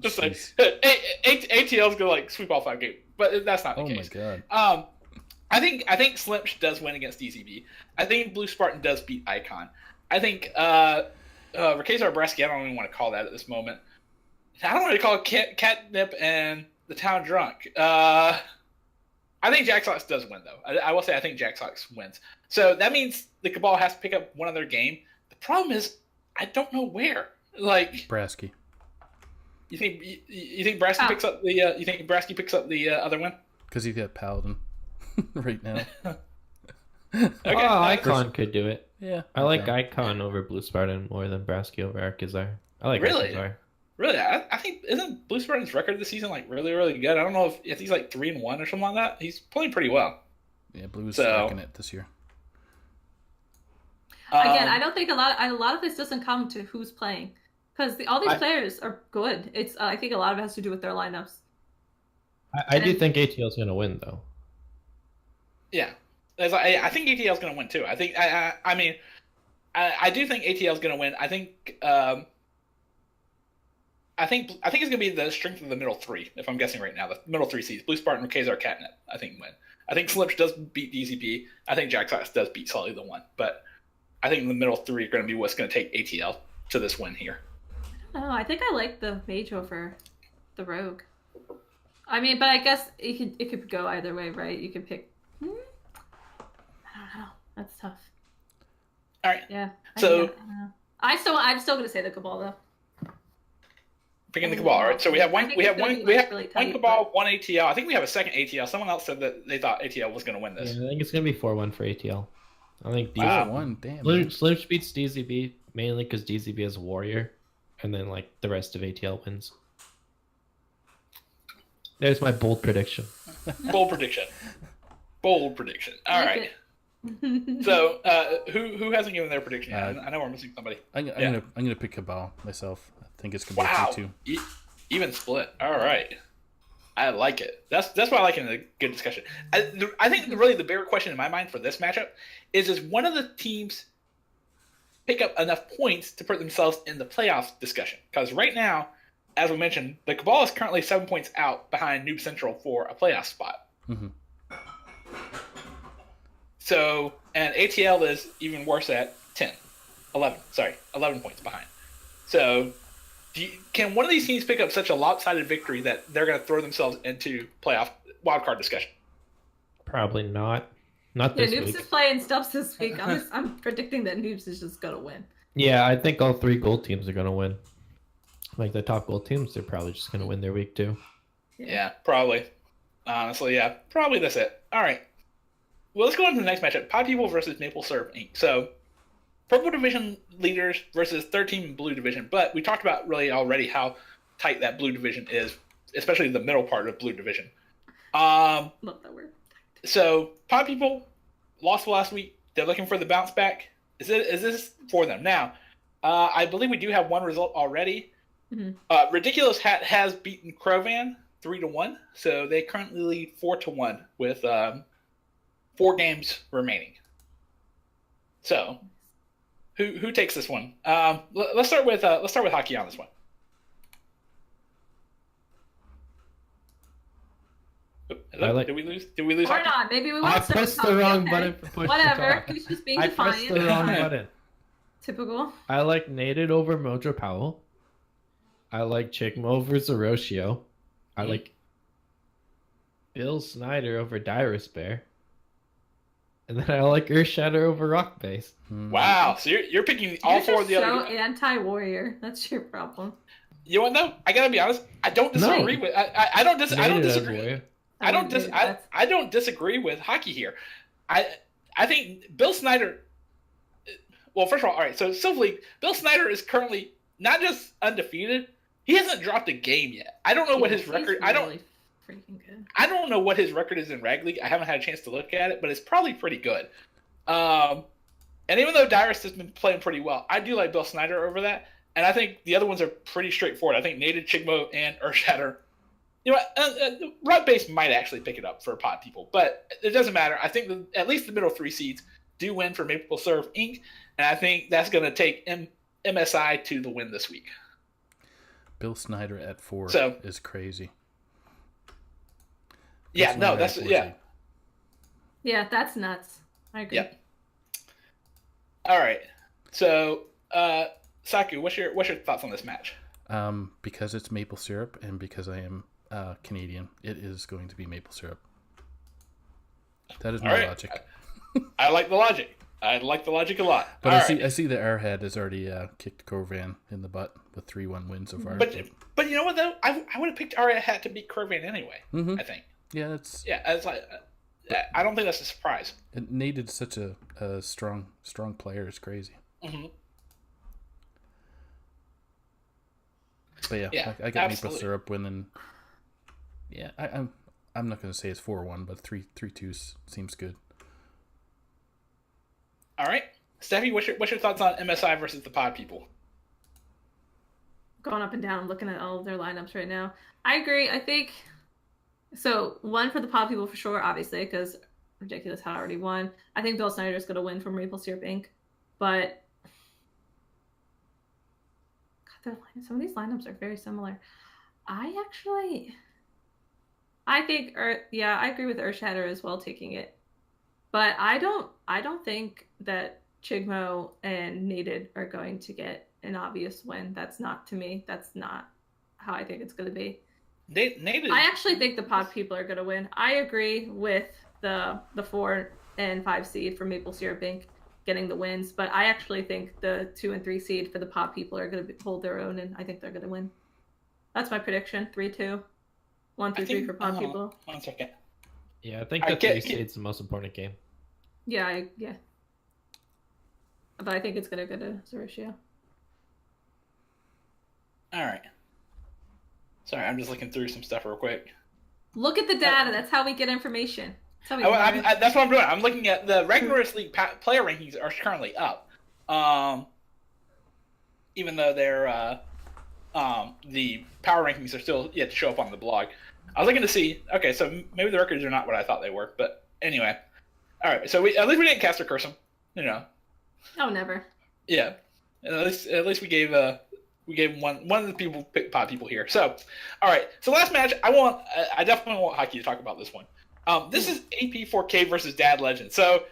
Just like ATL's gonna like sweep all 5 games, but that's not the case.
Oh my god.
I think Slimch does win against DCB. I think Blue Spartan does beat Icon. I think Rakazar Bresky, I don't even want to call that at this moment. I don't want to call it Catnip and the Town Drunk. I think Jack Sox does win, though. I will say I think Jack Sox wins. So that means the Cabal has to pick up one other game. The problem is, I don't know where. Like
Brasky.
You think Brasky picks up the other one?
Because he's got Paladin right now.
Okay.
Oh, Icon could do it.
Yeah.
I like Icon over Blue Spartan more than Brasky over Arcazar. I like
Really?
Arcazar.
Really, I think isn't Blue Spartan's record this season like really, really good? I don't know if he's like 3-1 or something like that. He's playing pretty well.
Yeah, Blue's wrecking it this year.
Again, I don't think a lot of this doesn't come to who's playing, because all these players are good. It's I think a lot of it has to do with their lineups.
I do think ATL is going to win, though.
Yeah, I think ATL is going to win too. I think I do think ATL is going to win. I think it's going to be the strength of the middle 3. If I'm guessing right now, the middle 3 seeds: Blue Spartan, Kazar, Catnip. I think win. I think Slips does beat DCP. I think Jack Sox does beat Sully the 1. But I think the middle 3 are going to be what's going to take ATL to this win here.
Oh, I think I like the Mage over the Rogue. I mean, but I guess it could go either way, right? You could pick. I don't know. That's tough.
All right.
Yeah.
So
I'm still going to say the Cabal though.
Picking the Cabal. All right. So we have one
really tight,
Cabal, one ATL. I think we have a second ATL. Someone else said that they thought ATL was going to win this.
Yeah, I think it's going to be 4-1 for ATL. I think
One, damn.
Slim beats DZB mainly because DZB is a warrior, and then like the rest of ATL wins. There's my bold prediction.
Bold prediction. Bold prediction. All right. So who hasn't given their prediction yet? I know we're missing somebody.
I'm gonna pick Cabal myself. I think it's gonna be a 2-2.
Even split. All right. I like it. That's what I like in a good discussion. I think really the bigger question in my mind for this matchup is one of the teams pick up enough points to put themselves in the playoff discussion? Because right now, as we mentioned, the Cabal is currently 7 points out behind Noob Central for a playoff spot.
Mm-hmm.
So, and ATL is even worse at 11 points behind. So, can one of these teams pick up such a lopsided victory that they're going to throw themselves into playoff wildcard discussion?
Probably not. Not this
Noobs
week.
is playing Stubbs this week. I'm predicting that Noobs is just going to win.
Yeah, I think all 3 gold teams are going to win. Like the top gold teams, they're probably just going to win their week too.
Yeah, probably. Honestly, yeah. Probably that's it. All right. Well, let's go on to the next matchup. Pod People versus Maple Syrup Inc. So, Purple Division leaders versus third team Blue Division. But we talked about really already how tight that Blue Division is, especially the middle part of Blue Division.
Love that word.
So, Pod People lost last week. They're looking for the bounce back. Is this for them? Now, I believe we do have one result already.
Mm-hmm.
Ridiculous Hat has beaten Crovan 3-1, so they currently lead 4-1 with 4 games remaining. So, who takes this one? Let's start with Hockey on this one. Hello?
I like-
Did we lose? Did we lose?
Or
Hockey?
not. Maybe we
I
won't start
pressed the
talking,
wrong
okay.
button for push to
Whatever.
talk.
He's just being
I pressed
defiant.
the wrong button.
Typical.
I like Naded over Mojo Powell. I like Chigma over Zeroshio. I like Bill Snyder over Dyrus Bear. And then I like Earthshatter over Rock Base.
Wow. So you're picking all
You're
four of
just
the
so
other.
anti-warrior. That's your problem.
You know what though? I gotta be honest. I don't disagree with. I don't I don't
Naded as
disagree.
Warrior.
I don't disagree with Hockey here. I think Bill Snyder. Well, first of all right. So Silver League, Bill Snyder is currently not just undefeated. He hasn't dropped a game yet. I don't know what his record.
He's
I don't.
really freaking good.
I don't know what his record is in Rag League. I haven't had a chance to look at it, but it's probably pretty good. And even though Dyrus has been playing pretty well, I do like Bill Snyder over that. And I think the other ones are pretty straightforward. I think Native, Chigmo, and Earthshatter. You know what? Rock Base might actually pick it up for pod people, but it doesn't matter. I think at least the middle three seeds do win for Maple Syrup Inc., and I think that's going to take MSI to the win this week.
Bill Snyder at 4
So-
is crazy.
Yeah,
Bill
no,
Snyder
that's
at 4
yeah.
seed.
Yeah, that's nuts. I agree.
Yep. All right. So, Saku, what's your thoughts on this match?
Because it's maple syrup and because I am Canadian, it is going to be maple syrup. That is my
All right.
logic.
I like the logic. I like the logic a lot.
But
All
I
right.
see that Airhead has already kicked Corvan in the butt with 3-1 wins so far.
But you know what though? I would have picked Arya Hat to beat Corvan anyway.
Mhm.
I think.
Yeah, it's
Yeah, it's like I don't think that's a surprise.
Nate is such a strong player. It's crazy.
Mm-hmm.
But yeah,
Yeah,
I got
absolutely.
maple syrup winning. Yeah, I'm not going to say it's 4-1, but 3-2 seems good.
All right, Steffi, what's your thoughts on MSI versus the Pod people?
Going up and down. I'm looking at all of their lineups right now. I agree. I think so. One for the pop people for sure, obviously, because Ridiculous had already won. I think Bill Snyder is going to win from Maple Syrup Inc. But God, some of these lineups are very similar. I think, I agree with Earthshatter as well taking it. But I don't think that Chigmo and Nated are going to get an obvious win. That's not how I think it's going to be.
Native.
I actually think the pod people are going to win. I agree with the 4 and 5 seed for Maple Syrup Inc. getting the wins, but I actually think the 2 and 3 seed for the pod people are going to hold their own, and I think they're going to win. That's my prediction. 3-2, 1-3 for pod people.
1 second.
Yeah, I think
I
the
get-
3 seed's the most important game.
Yeah. But I think it's going to go to Zeroshio.
All right. Sorry, I'm just looking through some stuff real quick.
Look at the data. That's how we get information. That's how we learn.
That's what I'm doing. I'm looking at the Ragnarous League player rankings are currently up. Even though they're the power rankings are still yet to show up on the blog. I was looking to see. Okay, so maybe the records are not what I thought they were, but anyway. All right, so at least we didn't cast or curse them. You know.
Oh, never.
Yeah. At least we gave one of the people pick pod people here. So, all right. So last match, I definitely want Hockey to talk about this one. This is AP4K versus Dad Legend. So,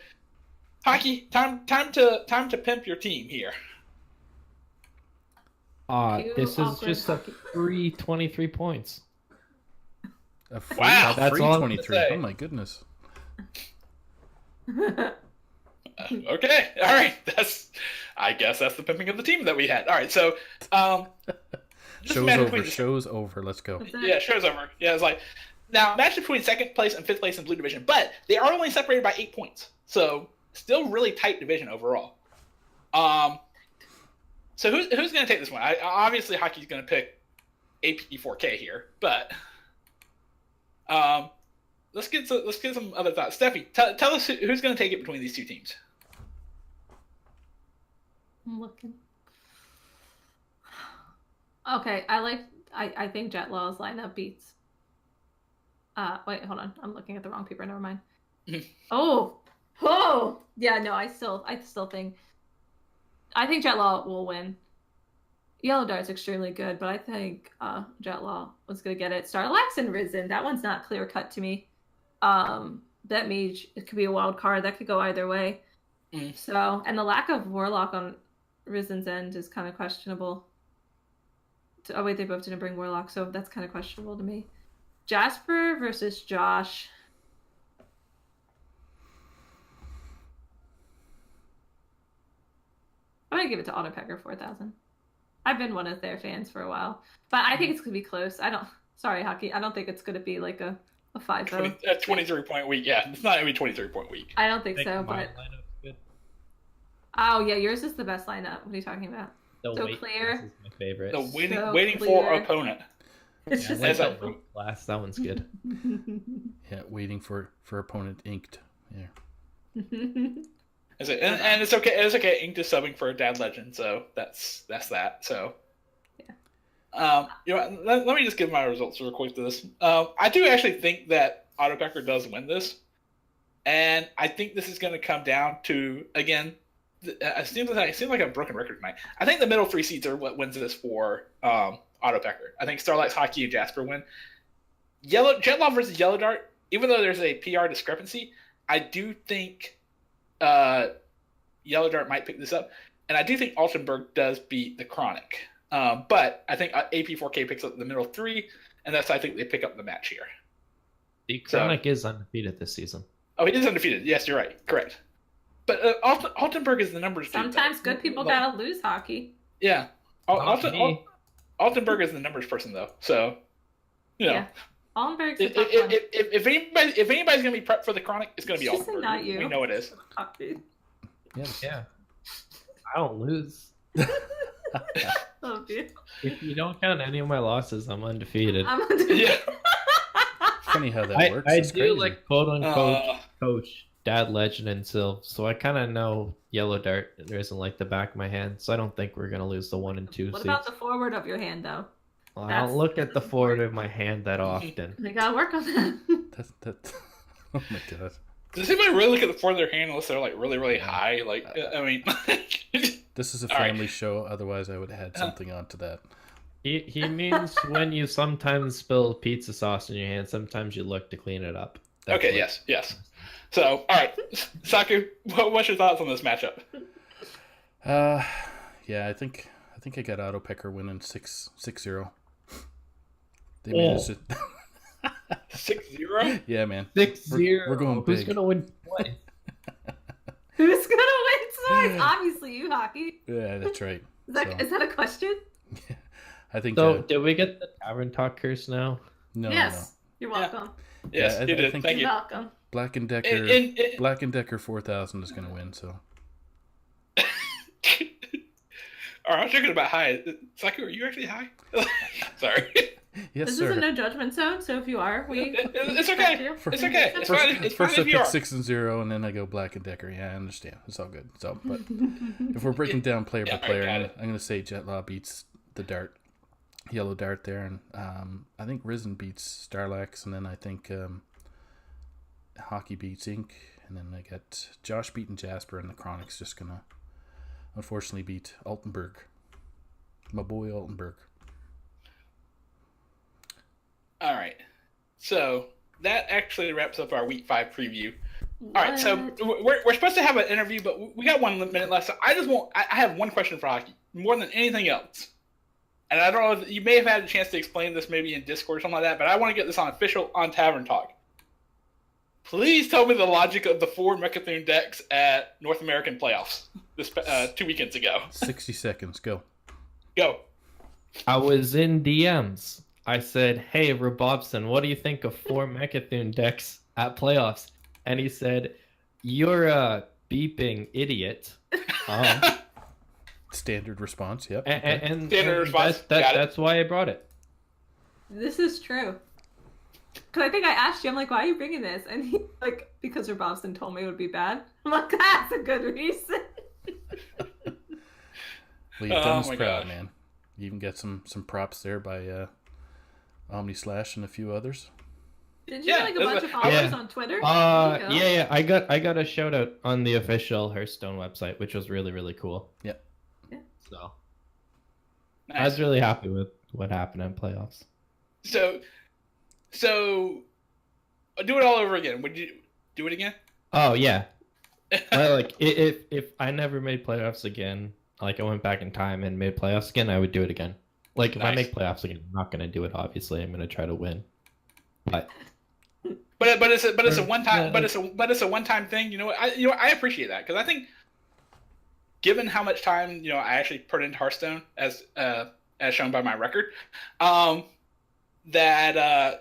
Hockey, time to pimp your team here.
This is
awkward
just a
hockey.
free 23 points.
A free,
Wow,
that's
free
all I'm
23.
gonna say.
Oh my goodness.
Okay. All right. I guess that's the pimping of the team that we had. All right. So, just
Show's
match
over.
between the-
Show's over. Let's go.
What's that?
Yeah, show's over. Yeah, it's like now match between second place and fifth place in Blue Division, but they are only separated by 8 points, so still really tight division overall. So who's going to take this one? Obviously Hockey's going to pick AP4K here, but let's get some other thoughts. Steffi, tell us who's going to take it between these two teams.
I'm looking. Okay, I think Jet Law's lineup beats. Wait, hold on. I'm looking at the wrong paper. Never mind. Oh, yeah. No, I still think. I think Jet Law will win. Yellow Dart's extremely good, but I think Jetlaw was gonna get it. Starlax and Risen, that one's not clear cut to me. That Mage, it could be a wild card. That could go either way. So, and the lack of Warlock on Risen's end is kind of questionable. Oh wait, they both didn't bring Warlock, so that's kind of questionable to me. Jasper versus Josh. I'm gonna give it to Autopecker 4000. I've been one of their fans for a while, but I think it's gonna be close. Sorry, Hockey. I don't think it's gonna be like a 5-0.
A 23-point week. Yeah, it's not gonna be 23-point week.
I don't think so,
my
but
lineup's good.
oh yeah, yours is the best lineup. What are you talking about?
The
So
weight
clear.
class is my favorite.
The
So
waiting for
clear.
opponent.
It's
Yeah,
just
I like
as
the weight class. That one's good.
Yeah, waiting for opponent inked. Yeah.
And it's okay. It's okay. Ink is subbing for a Dad Legend, so that's that. So, let me just give my results real quick to this. I do actually think that Autopecker does win this, and I think this is going to come down to again. It seems like a broken record tonight. I think the middle three seeds are what wins this for Autopecker. I think Starlight's Hockey and Jasper win. Jetlaw versus Yellow Dart. Even though there's a PR discrepancy, I do think Yellow Dart might pick this up, and I do think Altenberg does beat the Chronic. But I think AP4K picks up the middle three, and I think they pick up the match here.
The Chronic is undefeated this season.
Oh, he is undefeated. Yes, you're right. Correct. But Altenberg is the numbers.
Sometimes good people gotta lose, Hockey.
Yeah.
Not me.
Altenberg is the numbers person, though. So,
Yeah. Altenberg's a
If,
tough one.
if anybody's gonna be prepped for the Chronic, it's gonna be
Just
Altenberg.
not you.
We know it is.
Hockey.
Yeah. I don't lose.
Oh, dude.
If you don't count any of my losses, I'm undefeated.
I'm gonna
Yeah.
Funny how that works.
I
It's
do
crazy.
like quote unquote
Uh,
coach Dad Legend and Sylv, so I kind of know Yellow Dart there isn't like the back of my hand, so I don't think we're gonna lose the 1 and 2
What
seeds.
about the forward of your hand, though?
Well, I
that's-
don't look at the forward of my hand that often.
We gotta work on that.
That. Oh my god.
does anybody really look at the front of their hand unless they're like really, really high? Like, I mean,
This is a
All right.
family show. Otherwise, I would have had something onto that.
He means when you sometimes spill pizza sauce in your hand, sometimes you look to clean it up. That's
okay,
what-
yes. So, all right, Saku, what's your thoughts on this matchup?
Yeah, I think I got Autopecker winning 6-0. They managed it.
6-0?
Yeah, man.
6-0.
We're going
Who's
big.
gonna win twice?
Who's gonna win twice? Obviously, you, Hockey.
Yeah, that's right.
Is that a question?
I think.
So, did we get the Tavern Talk curse now?
No,
Yes. You're
Yeah.
welcome.
Yes,
Yeah, I
you did.
think-
Thank
You're
you.
welcome.
no. Black and Decker.
And-
Black and Decker 4000 is going to win. So
All right, I was thinking about high. Saku, are you actually high? Sorry.
yes,
This
sir.
is a no judgment zone, so if you are, we
It's
respect
okay.
you.
It's okay. It's
First,
fine. It's
first
fine
I
if you
pick
are.
6-0, and then I go Black and Decker. Yeah, I understand. It's all good. So, but if we're breaking down player
Yeah,
by
all right,
player,
got
I'm
it.
going to say Jetlaw beats the Dart, Yellow Dart there, and I think Risen beats Starlax, and then I think Hockey beats Ink, and then I got Josh beating Jasper, and the Chronic's just gonna unfortunately beat Altenberg, my boy Altenberg.
All right. So that actually wraps up our week 5 preview. All right. So
What?
we're supposed to have an interview, but we got 1 minute left. So I have one question for Hockey more than anything else. And I don't know if you may have had a chance to explain this maybe in Discord or something like that, but I want to get this on Tavern Talk. Please tell me the logic of the 4 Mechathune decks at North American playoffs this 2 weekends ago.
60 seconds, go.
Go.
I was in DMs. I said, "Hey, Robobson, what do you think of 4 Mechathune decks at playoffs?" And he said, "You're a beeping idiot."
Standard response, yep.
And
Standard response. Got it.
that's why I brought it.
This is true. Because I think I asked you, I'm like, why are you bringing this? And he's like, because your Bobson told me it would be bad. I'm like, that's a good reason.
Well, you've done us
my
proud,
gosh.
man. You even got some props there by Omni Slash and a few others.
Did you
Yeah,
get like a bunch of followers
yeah.
on Twitter? There you go.
Yeah, I got a shout out on the official Hearthstone website, which was really, really cool.
Yep.
So I was really happy with what happened in playoffs.
So do it all over again. Would you do it again?
Oh yeah. Well, like if I never made playoffs again, like I went back in time and made playoffs again, I would do it again. Like if I
Nice.
make playoffs again, I'm not gonna do it. Obviously, I'm gonna try to win. But
It's a one time it's a one time thing. You know what? I appreciate that because I think, given how much time I actually put into Hearthstone as shown by my record, that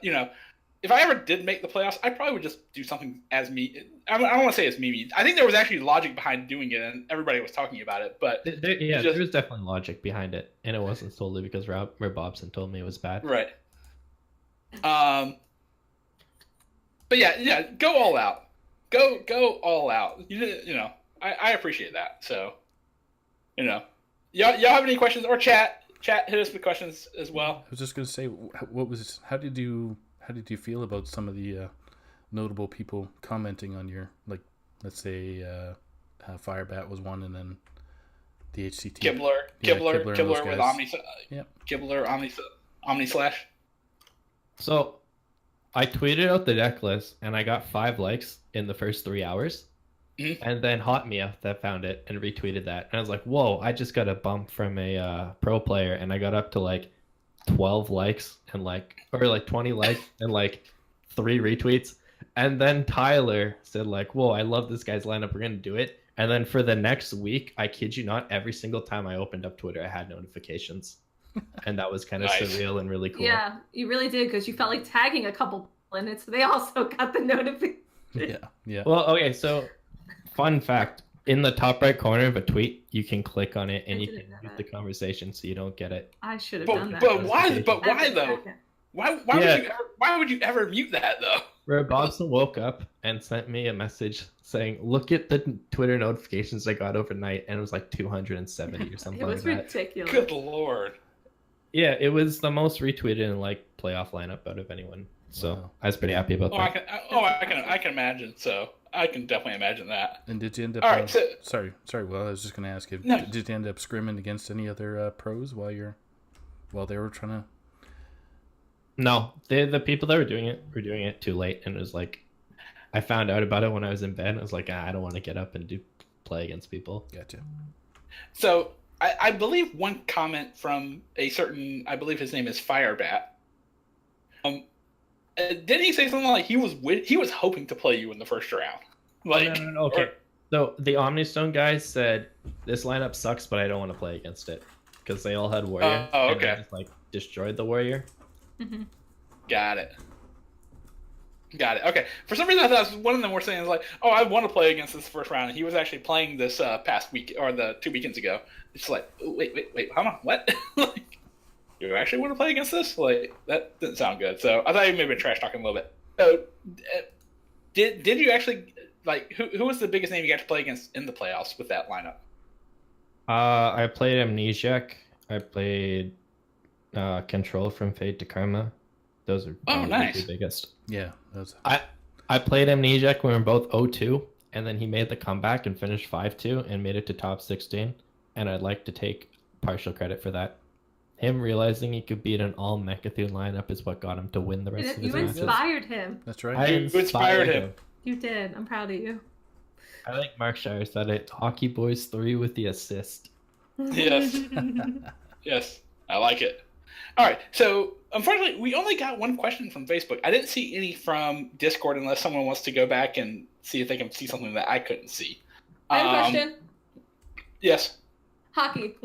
if I ever did make the playoffs, I probably would just do something as me. I don't want to say as me. I think there was actually logic behind doing it, and everybody was talking about it. But
there was definitely logic behind it, and it wasn't solely because Rob Bobson told me it was bad.
Right. But yeah, go all out. Go all out. I appreciate that. So, y'all have any questions or chat hit us with questions as well.
I was just gonna say, how did you feel about some of the notable people commenting on your, like, let's say Firebat was one, and then the HCT Kibler with Omni, Kibler Omni Slash.
So I tweeted out the deck list and I got 5 likes in the first 3 hours. Mm-hmm. And then Hot Mia that found it and retweeted that. And I was like, whoa, I just got a bump from a pro player, and I got up to like 12 likes and 20 likes and 3 retweets. And then Tyler said whoa, I love this guy's lineup, we're gonna do it. And then for the next week, I kid you not, every single time I opened up Twitter, I had notifications. And that was kind of
nice.
surreal and really cool.
Yeah, you really did, because you felt like tagging a couple in it, so they also got the notification.
Yeah.
Well, okay, so fun fact, in the top right corner of a tweet, you can click on it and you can mute the conversation so you don't get it.
I should have done that.
But why though? Why would you ever mute that though?
Where Bobson woke up and sent me a message saying, look at the Twitter notifications I got overnight, and it was like 270 or something.
It was ridiculous.
Good lord.
Yeah, it was the most retweeted in playoff lineup out of anyone. So wow. I was pretty happy about that.
I can imagine. So I can definitely imagine that.
And did you end up?
All right,
sorry. Well, I was just going to ask you.
No.
Did you end up scrimming against any other pros while they were trying to?
No, the people that were doing it too late, and it was like, I found out about it when I was in bed. And I was like, I don't want to get up and play against people.
Gotcha.
So I believe one comment from a certain, I believe his name is Firebat. Didn't he say something like he was hoping to play you in the first round?
No. Okay. So the Omnistone guys said this lineup sucks, but I don't want to play against it because they all had Warrior.
Oh, okay.
And they just, destroyed the Warrior.
Mm-hmm.
Got it. Okay. For some reason, I thought one of them were saying "Oh, I want to play against this first round." And he was actually playing this past week or the 2 weekends ago. It's like, wait, hold on, what? You actually want to play against this? That didn't sound good. So I thought you may have been trash talking a little bit. So, did you actually who was the biggest name you got to play against in the playoffs with that lineup?
I played Amnesiac. I played Control from Fate to Karma. Those are
nice.
The biggest.
Yeah, those.
I played Amnesiac when we were both 0-2, and then he made the comeback and finished 5-2 and made it to top 16. And I'd like to take partial credit for that. Him realizing he could beat an all Mechathune lineup is what got him to win the rest of his matches.
You inspired him.
That's right.
I inspired him.
You did. I'm proud of you.
I think Mark Shire said it. Hockey Boys 3 with the assist.
Yes. Yes. I like it. All right. So, unfortunately, we only got one question from Facebook. I didn't see any from Discord unless someone wants to go back and see if they can see something that I couldn't see.
I have a question.
Yes.
Hockey.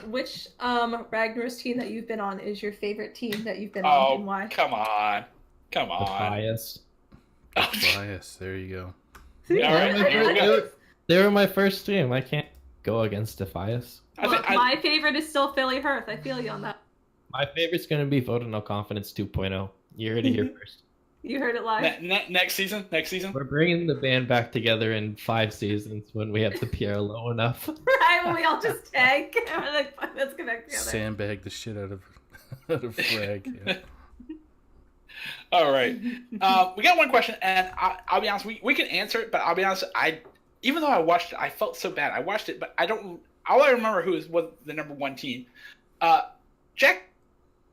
Which Ragnar's team that you've been on is your favorite team that you've been on, and why?
Come on.
Bias.
Bias. There you go.
All right. Here we go.
They were my first team. I can't go against Defias.
My favorite is still Philly Hearth. I feel you on that.
My favorite's going to be Vote No Confidence 2.0. You heard it here first.
You heard it live.
Next season?
We're bringing the band back together in 5 seasons when we have the PR low enough.
Right, when we all just tag. Let's get back together.
Sandbag the shit out of Frag. Yeah.
All right. We got one question, and I'll be honest, we can answer it, but I'll be honest, even though I watched it, I felt so bad. I watched it, but all I remember was the number one team. Jack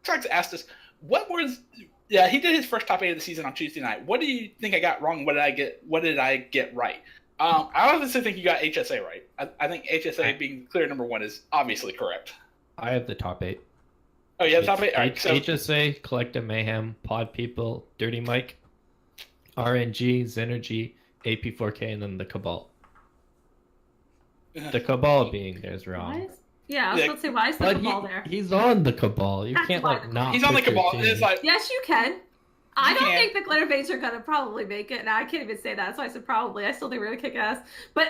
Trucks asked us, what was... Yeah, he did his first top 8 of the season on Tuesday night. What do you think I got wrong? What did I get right? I obviously think you got HSA right. I think HSA being clear number 1 is obviously correct.
I have the top 8.
Oh, you have the top 8? All right, so...
HSA, Collective Mayhem, Pod People, Dirty Mike, RNG, Zenergy, AP4K, and then the Cabal. The Cabal being there is wrong.
Yeah, I was about to say, why is the Cabal there?
He's on the Cabal. You can't not.
He's on the
pick your
Cabal.
team.
It's like,
Yes, you can. I don't think the Glitter Baits are gonna probably make it. Now I can't even say that, so I said probably. I still think we're gonna kick ass, but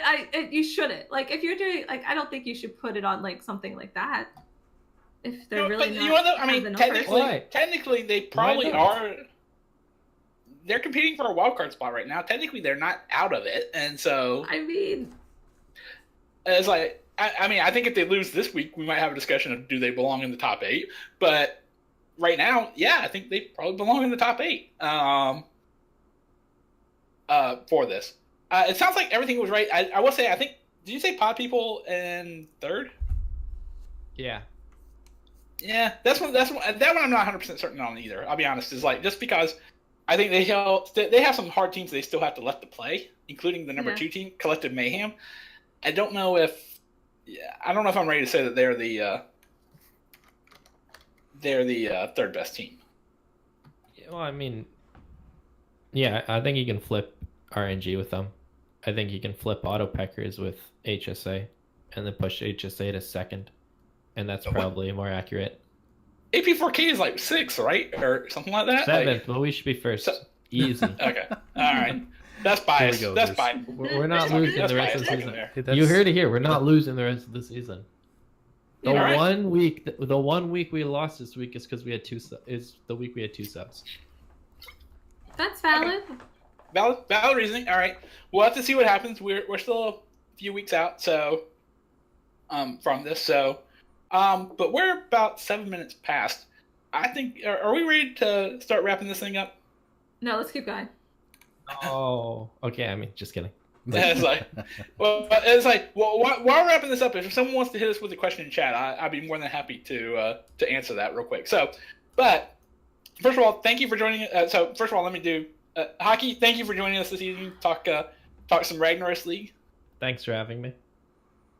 you shouldn't. Like, if you're doing, like, I don't think you should put it on like something like that. If they're really not.
I mean, technically, they probably are. They're competing for a wild card spot right now. Technically, they're not out of it, and so
I mean,
it's like, I mean, I think if they lose this week, we might have a discussion of do they belong in the top 8. But right now, yeah, I think they probably belong in the top 8 for this. It sounds like everything was right. I will say, I think, did you say Pod People in 3rd?
Yeah.
Yeah, that one I'm not 100% certain on either. I'll be honest. Is like, just because I think they have some hard teams they still have to let to play, including the number 2 team, Collective Mayhem. I don't know if I'm ready to say that they're the 3rd best team.
Well, I mean, yeah, I think you can flip RNG with them. I think you can flip Auto Peckers with HSA, and then push HSA to 2nd, and that's probably more accurate.
AP4K is like 6, right, or something like that.
7th, but we should be 1st. Easy.
Okay, all right. That's biased. That's fine.
We're not losing the rest of the season.
Hey,
You heard it here. We're not losing the rest of the season. The
All right.
one week we lost this week is because we had the week we had 2 subs.
that's valid.
Okay. Valid reasoning. All right, we'll have to see what happens. We're still a few weeks out, so from this. So, but we're about 7 minutes past. I think. Are we ready to start wrapping this thing up?
No, let's keep going.
Oh, okay. I mean, just kidding.
It's like, while we're wrapping this up, if someone wants to hit us with a question in chat, I'd be more than happy to answer that real quick. So, but first of all, thank you for joining. So first of all, let me do hockey. Thank you for joining us this evening. Talk some Ragnaros League.
Thanks for having me.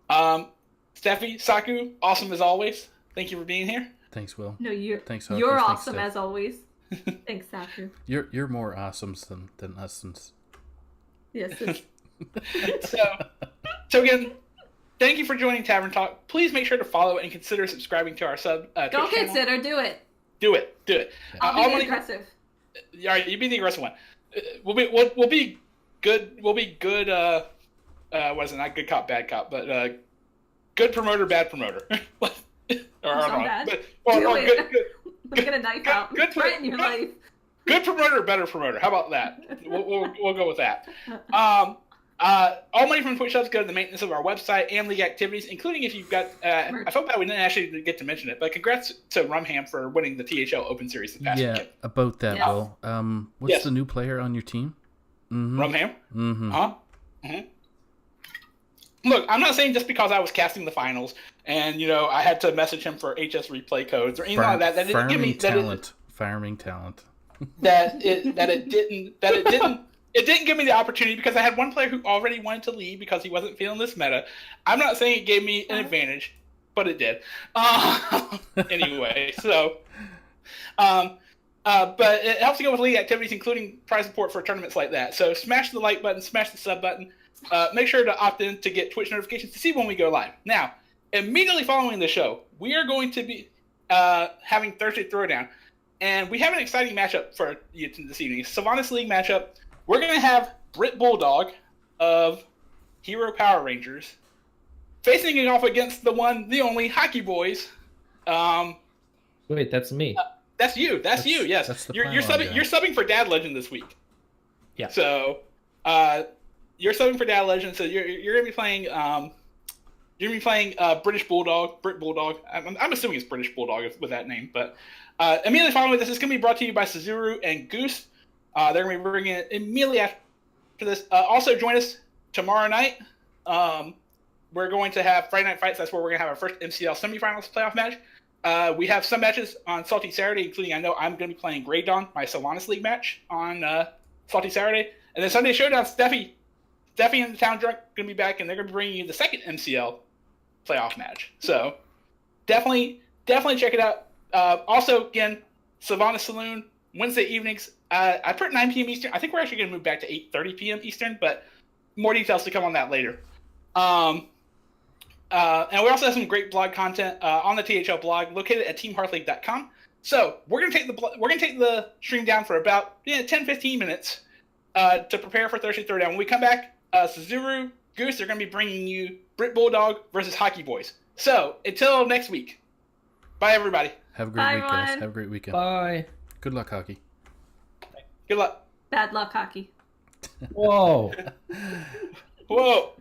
Steffi, Saku, awesome as always. Thank you for being here.
Thanks, Will.
No, you're
Thanks, Hawkins.
you're
Thanks,
awesome
Steph.
as always. Thanks, Saku.
You're more awesomes than usems.
Yes. It's...
So again, thank you for joining Tavern Talk. Please make sure to follow and consider subscribing to our
Don't
Twitch channel.
consider, do it.
Do it.
I'll be the aggressive.
All right, you be the aggressive one. We'll be good. We'll be good. What is it? Not good cop, bad cop, but good promoter, bad promoter. or
bad.
Or
it.
good.
Get a knife out. Threaten your life.
Good promoter, better promoter. How about that? We'll go with that. All money from Twitch subs go to the maintenance of our website and league activities, including if you've got. I felt bad we didn't actually get to mention it, but congrats to Rumham for winning the THL Open Series this past weekend.
About that,
Yeah.
Will. What's the new player on your team? Mm-hmm.
Rumham?
Mm-hmm.
Huh? Mm-hmm. Look, I'm not saying just because I was casting the finals and I had to message him for HS replay codes or anything like that. That didn't give me
Farming talent.
It didn't give me the opportunity because I had one player who already wanted to leave because he wasn't feeling this meta. I'm not saying it gave me an advantage, but it did. Anyway, so, but it helps to go with league activities, including prize support for tournaments like that. So smash the like button, smash the sub button. Make sure to opt in to get Twitch notifications to see when we go live. Now, immediately following the show, we are going to be having Thursday Throwdown, and we have an exciting matchup for you this evening. Sylvanas League matchup. We're going to have Brit Bulldog of Hero Power Rangers facing it off against the one, the only Hockey Boys.
Wait, that's me.
That's you. That's you. Yes,
that's the
you're
pylon
subbing.
guy.
You're subbing for Dad Legend this week.
Yeah.
So, you're subbing for Dad Legend. So you're gonna be playing. You're gonna be playing British Bulldog, Brit Bulldog. I'm assuming it's British Bulldog with that name. But immediately following this, it's gonna be brought to you by Suzuru and Goose. They're gonna be bringing it immediately after this. Also, join us tomorrow night. We're going to have Friday Night Fights. That's where we're gonna have our first MCL semifinals playoff match. We have some matches on Salty Saturday, including I know I'm going to be playing Grey Dawn, my Sylvanas League match on Salty Saturday. And then Sunday Showdown, Steffi and the Town Drunk going to be back, and they're going to be bringing you the second MCL playoff match. So definitely check it out. Also, again, Sylvanas Saloon, Wednesday evenings. I put 9 p.m. Eastern. I think we're actually going to move back to 8:30 p.m. Eastern, but more details to come on that later. And we also have some great blog content on the THL blog located at teamhearthleague.com. So we're gonna take the stream down for about 10-15 minutes to prepare for Thursday Throwdown. When we come back, Suzuru, Goose are gonna be bringing you Brit Bulldog versus Hockey Boys. So until next week, bye everybody.
Have a great
Bye,
week, guys.
everyone.
Have a great weekend.
Bye.
Good luck, hockey.
Good luck.
Bad luck, hockey.
Whoa.
Whoa.